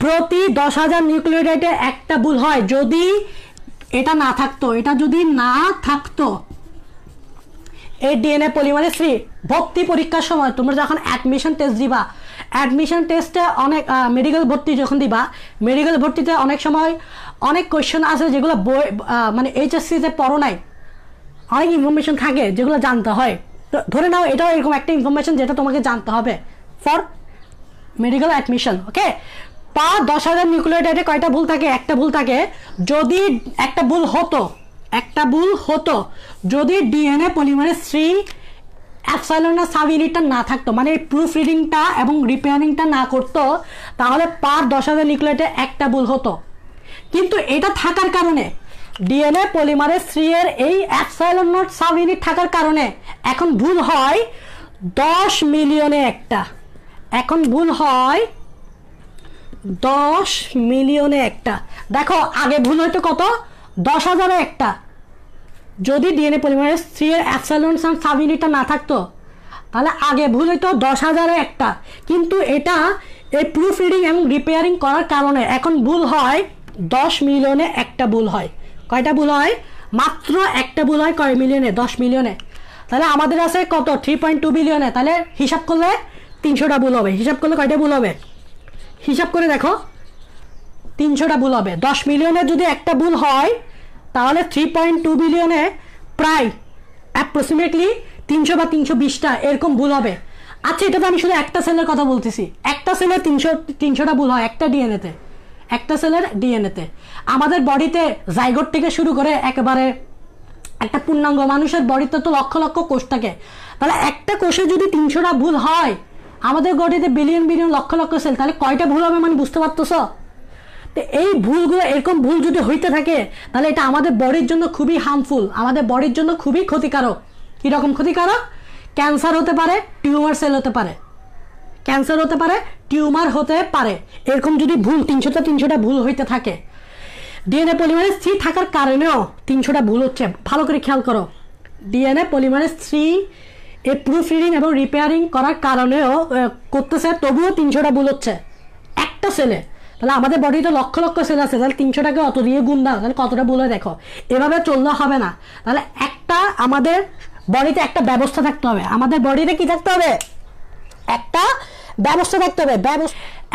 প্রতি 10,000 নিউক্লিওটাইডে একটা ভুল হয়। যদি এটা না থাকতো, এটা যদি না থাকতো, এই ডিএনএ পলিমারেজ 3 ভর্তি পরীক্ষার সময় তোমরা যখন অ্যাডমিশন টেস্ট দিবা, অ্যাডমিশন টেস্টে অনেক মেডিকেল ভর্তি যখন দিবা, মেডিকেল ভর্তিতে অনেক সময় অনেক কোয়েশ্চেন আছে যেগুলো বই মানে এইচএসসিতে পড়ো নাই, অনেক ইনফরমেশন থাকে যেগুলো জানতে হয়। তো ধরে নাও এটাও এরকম একটা ইনফরমেশন যেটা তোমাকে জানতে হবে ফর মেডিকেল অ্যাডমিশন। ওকে, পা 10,000 নিউক্লিওটাইডে কয়টা ভুল থাকে? একটা ভুল থাকে। যদি একটা ভুল হতো যদি ডিএনএ পলিমারেজ 3 অ্যাপসাইলন সাব ইউনিটটা না থাকতো, মানে এই প্রুফ রিডিংটা এবং রিপেয়ারিংটা না করতো, তাহলে পার 10,000 নিউক্লিওটাইডে একটা ভুল হতো। কিন্তু এটা থাকার কারণে, ডিএনএ পলিমারেজ 3 এর এই অ্যাপসাইলন নট সাব ইউনিট থাকার কারণে এখন ভুল হয় 10 মিলিয়নে একটা। এখন ভুল হয় 10 মিলিয়নে একটা। দেখো আগে ভুল হইতো কত? 10,000-এ একটা। যদি ডিএনএ পলিমারেজ 3 এর অ্যাপসাইলন সাব ইউনিটটা না থাকতো, তাহলে আগে ভুল হইতো 10,000-এ একটা। কিন্তু এটা এই প্রুফ রিডিং এবং রিপেয়ারিং করার কারণে এখন ভুল হয় 10 মিলিয়নে একটা ভুল হয়। কয়টা ভুল হয়? মাত্র একটা ভুল হয় কয় মিলিয়নে? 10 মিলিয়নে। তাহলে আমাদের আছে কত? 3.2 বিলিয়নে। তাহলে হিসাব করলে 300টা ভুল হবে। হিসাব করলে কয়টা ভুল হবে? হিসাব করে দেখো, 300টা ভুল হবে। 10 মিলিয়নে যদি একটা ভুল হয়, তাহলে 3.2 বিলিয়নে প্রায় অ্যাপ্রক্সিমেটলি 300 বা 320টা এরকম ভুল হবে। আচ্ছা, এটা তো আমি শুধু একটা সেলের কথা বলতেছি। একটা সেলে 300টা ভুল হয় একটা ডিএনএতে, একটা সেলের ডিএনএতে। আমাদের বডিতে জাইগোট থেকে শুরু করে একেবারে একটা পূর্ণাঙ্গ মানুষের বডিতে তো লক্ষ লক্ষ কোষ থাকে। তাহলে একটা কোষে যদি 300টা ভুল হয়, আমাদের বডিতে billion billion lakh lakh sell, তাহলে কয়টা ভুল হবে মানে বুঝতে পারতেছ? তো এই ভুলগুলো, এরকম ভুল যদি হইতে থাকে, তাহলে এটা আমাদের বডির জন্য খুবই হার্মফুল, আমাদের বডির জন্য খুবই ক্ষতিকারক। কীরকম ক্ষতিকারক? ক্যান্সার হতে পারে, টিউমার সেল হতে পারে, ক্যান্সার হতে পারে, টিউমার হতে পারে। এরকম যদি ভুল 300টা ভুল হইতে থাকে, ডিএনএ পলিমারেজ 3 থাকার কারণেও 300টা ভুল হচ্ছে। ভালো করে খেয়াল করো, ডিএনএ পলিমারেজ 3 এই প্রুফ রিডিং এবং রিপেয়ারিং করার কারণেও করতেছে, তবুও 300টা ভুল হচ্ছে একটা সেলে। তাহলে আমাদের বডিতে লক্ষ লক্ষ সেল আছে, তাহলে 300টাকে অত দিয়ে গুণ দাও, তাহলে কতটা ভুল হয় দেখো। এভাবে চললে হবে না। তাহলে একটা আমাদের বডিতে একটা ব্যবস্থা থাকতে হবে। আমাদের বডিতে কি থাকতে হবে? একটা ব্যবস্থা থাকতে হবে।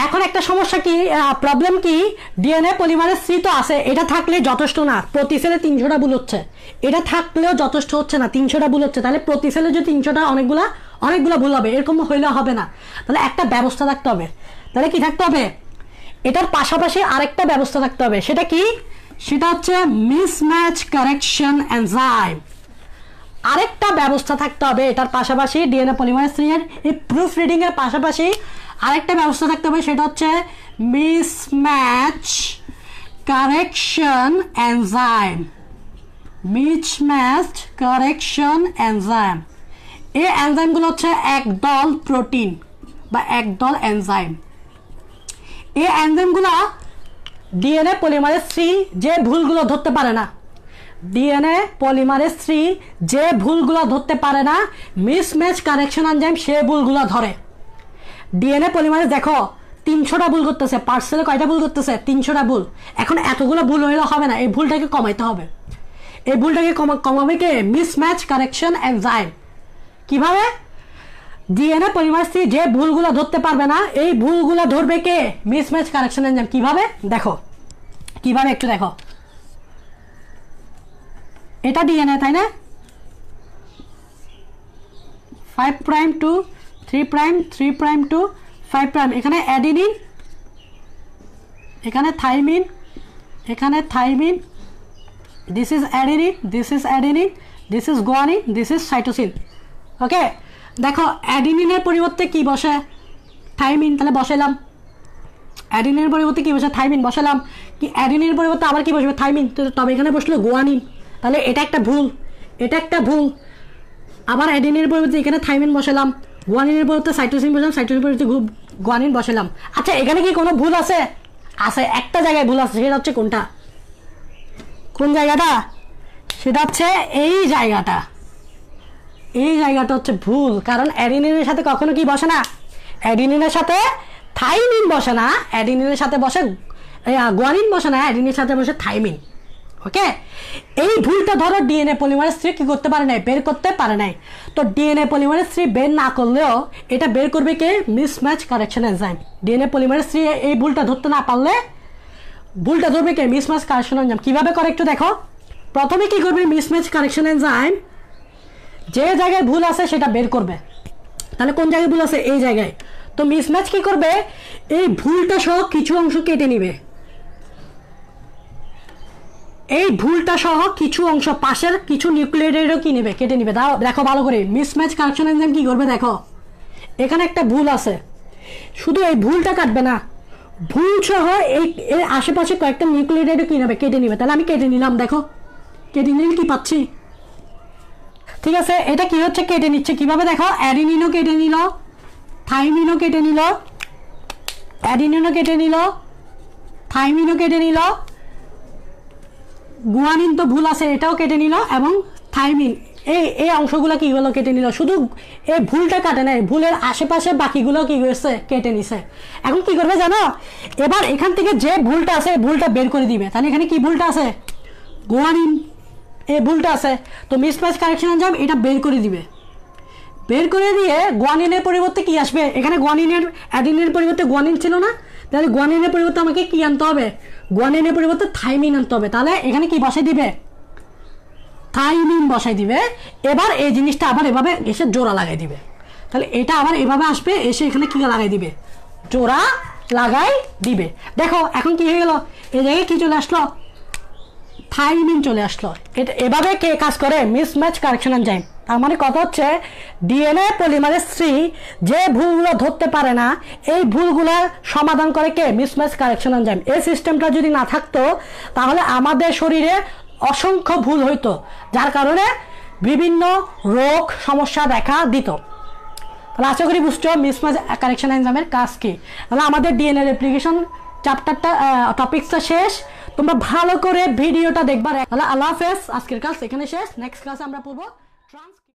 এখন একটা সমস্যা কি, প্রবলেম কি, ডিএনএ পলিমারেজ 3 তো আছে, এটা থাকলে যথেষ্ট না। প্রতি সেলে 300টা ভুল হচ্ছে, এটা থাকলেও যথেষ্ট হচ্ছে না, 300টা ভুল হচ্ছে। তাহলে প্রতি সেলে যদি 300টা অনেকগুলা ভুল হবে, এরকম হইলে হবে না। তাহলে একটা ব্যবস্থা থাকতে হবে। তাহলে কি থাকতে হবে? এটার পাশাপাশি আরেকটা ব্যবস্থা থাকতে হবে। সেটা কি? সেটা হচ্ছে মিসম্যাচ কারেকশন এনজাইম। আরেকটা ব্যবস্থা থাকতে হবে এটার পাশাপাশি, ডিএনএ পলিমারেজ 3 এর এই প্রুফ রিডিং এর পাশাপাশি আরেকটা ব্যবস্থা থাকতে হবে। সেটা হচ্ছে mismatch correction enzyme. Mismatch correction enzyme, এই এনজাইমগুলো হচ্ছে একদল প্রোটিন বা একদল এনজাইম। এই এনজাইমগুলো ডিএনএ পলিমারেজ 3 যে ভুলগুলো ধরতে পারে না, ডিএনএ পলিমারেজ 3 যে ভুলগুলো ধরতে পারে না, মিসম্যাচ কারেকশন এনজাইম সে ভুলগুলো ধরে। ডিএনএ পলিমারেজ দেখো 300টা ভুল করতেছে, পার্সেলে কয়টা ভুল করতেছে? 300টা ভুল। এখন এতগুলো ভুল হইলে হবে না, এই ভুলটাকে কমাইতে হবে। এই ভুলটাকে কমাবে কে? Mismatch correction enzyme. কিভাবে? ডিএনএ পলিমারেজ 3 যে ভুলগুলো ধরতে পারবে না, এই ভুলগুলো ধরবে কে? Mismatch correction enzyme. কিভাবে দেখো, কিভাবে একটু দেখো। এটা ডিএনএ, তাই না? 5 prime to 3 prime 3 prime to 5 prime, এখানে অ্যাডিনিন, এখানে থাইমিন, এখানে thymine, this is adenine, this is adenine, this is guanine, this is cytosine. Okay, দেখো অ্যাডিনিনের পরিবর্তে কি বসে? থাইমিন, তাহলে বসাইলাম। অ্যাডিনিনের পরিবর্তে কি বসে? থাইমিন, বসালাম। কি অ্যাডিনিনের পরিবর্তে আবার কি বসবে? থাইমিন, তবে এখানে বসলো গুয়ানিন, তাহলে এটা একটা ভুল, এটা একটা ভুল। আবার অ্যাডিনিনের পরিবর্তে এখানে থাইমিন বসালাম, গুয়ানিনের পরিবর্তে সাইটোসিন বসালাম, সাইটোসিনের পরিবর্তে গুয়ানিন বসালাম। আচ্ছা, এখানে কি কোনো ভুল আছে? আছে, একটা জায়গায় ভুল আছে, সেটা হচ্ছে কোনটা? কোন জায়গাটা? সেটা হচ্ছে এই জায়গাটা, এই জায়গাটা হচ্ছে ভুল। কারণ অ্যাডিনিনের সাথে কখনো কি বসে না? অ্যাডিনিনের সাথে থাইমিন বসে না, অ্যাডিনিনের সাথে বসে গুয়ানিন বসে না, অ্যাডিনিনের সাথে বসে থাইমিন। ওকে, এই ভুলটা ধরো ডিএনএ পলিমারেজ 3 কি করতে পারে নাই? বের করতে পারে নাই। তো ডিএনএ পলিমারেজ 3 বের না করলেও এটা বের করবে কে? Mismatch correction enzyme. DNA polymerase 3 এই ভুলটা ধরতে না পারলে ভুলটা ধরবে কে? Mismatch correction enzyme. কিভাবে করে একটু দেখো। প্রথমে কি করবে? মিসম্যাচ কারেকশন এনজাইম যে জায়গায় ভুল আছে সেটা বের করবে। তাহলে কোন জায়গায় ভুল আছে? এই জায়গায়। তো মিসম্যাচ কি করবে? এই ভুলটা সহ কিছু অংশ কেটে নিবে, এই ভুলটা সহ কিছু অংশ, পাশের কিছু নিউক্লিওটাইডও কি নেবে? কেটে নিবে। দেখো ভালো করে, মিসম্যাচ কারেকশন এনজাইম কি করবে? দেখো এখানে একটা ভুল আছে, শুধু এই ভুলটা কাটবে না, ভুল সহ এই এর আশেপাশে কয়েকটা নিউক্লিওটাইডও কি নেবে? কেটে নিবে। তাহলে আমি কেটে নিলাম, দেখো কেটে নিলে কি পাচ্ছি? ঠিক আছে, এটা কি হচ্ছে? কেটে নিচ্ছে। কিভাবে? দেখো, অ্যাডিনিনও কেটে নিল, থাইমিনও কেটে নিল, অ্যাডিনিনও কেটে নিল, থাইমিনও কেটে নিল, গুয়ানিন তো ভুল আছে এটাও কেটে নিল, এবং থাইমিন এই অংশগুলো কি হলো? কেটে নিল। শুধু এই ভুলটা কাটে নাই, ভুলের আশেপাশে বাকিগুলো কি হয়েছে? কেটে নিছে। এখন কি করবে জানো? এবার এখান থেকে যে ভুলটা আছে ভুলটা বের করে দিবে। তাহলে এখানে কি ভুলটা আছে? গুয়ানিন, এই ভুলটা আছে। তো মিসম্যাচ কারেকশন এনজাইম এটা বের করে দিবে। বের করে দিয়ে গুয়ানিনের পরিবর্তে কি আসবে? এখানে গুয়ানিনের অ্যাডিনিনের পরিবর্তে গুয়ানিন ছিল না, তাহলে গুয়ানিনের পরিবর্তে আমাকে কি আনতে হবে? গুয়ানিনের পরিবর্তে থাইমিন আনতে হবে। তাহলে এখানে কি বসাই দিবে? থাইমিন বসাই দিবে। এবার এই জিনিসটা আবার এভাবে এসে জোড়া লাগাই দিবে। তাহলে এটা আবার এভাবে আসবে, এসে এখানে কি লাগাই দিবে? জোড়া লাগাই দিবে। দেখো এখন কি হয়ে গেল? এই জায়গায় কি চলে আসলো? থাইমিন চলে আসলো। এটা এভাবে কে কাজ করে? Mismatch correction enzyme. তার মানে কথা হচ্ছে ডিএনএ পলিমারেজ 3 যে ভুলগুলো ধরতে পারে না, এই ভুলগুলো সমাধান করে কে? Mismatch correction enzyme. এই সিস্টেমটা যদি না থাকতো তাহলে আমাদের শরীরে অসংখ্য ভুল হইতো, যার কারণে বিভিন্ন রোগ সমস্যা দেখা দিত। তাহলে আশা করি বুঝছো মিসম্যাচ কারেকশন এনজাইমের কাজ কি। তাহলে আমাদের ডিএনএ রেপ্লিকেশন চ্যাপ্টারটা টপিকসটা শেষ। তোমরা ভালো করে ভিডিওটা দেখবা। তাহলে আল্লাহ হাফেজ, আজকের ক্লাস এখানে শেষ। নেক্সট ক্লাসে আমরা পড়বো ট্রান্স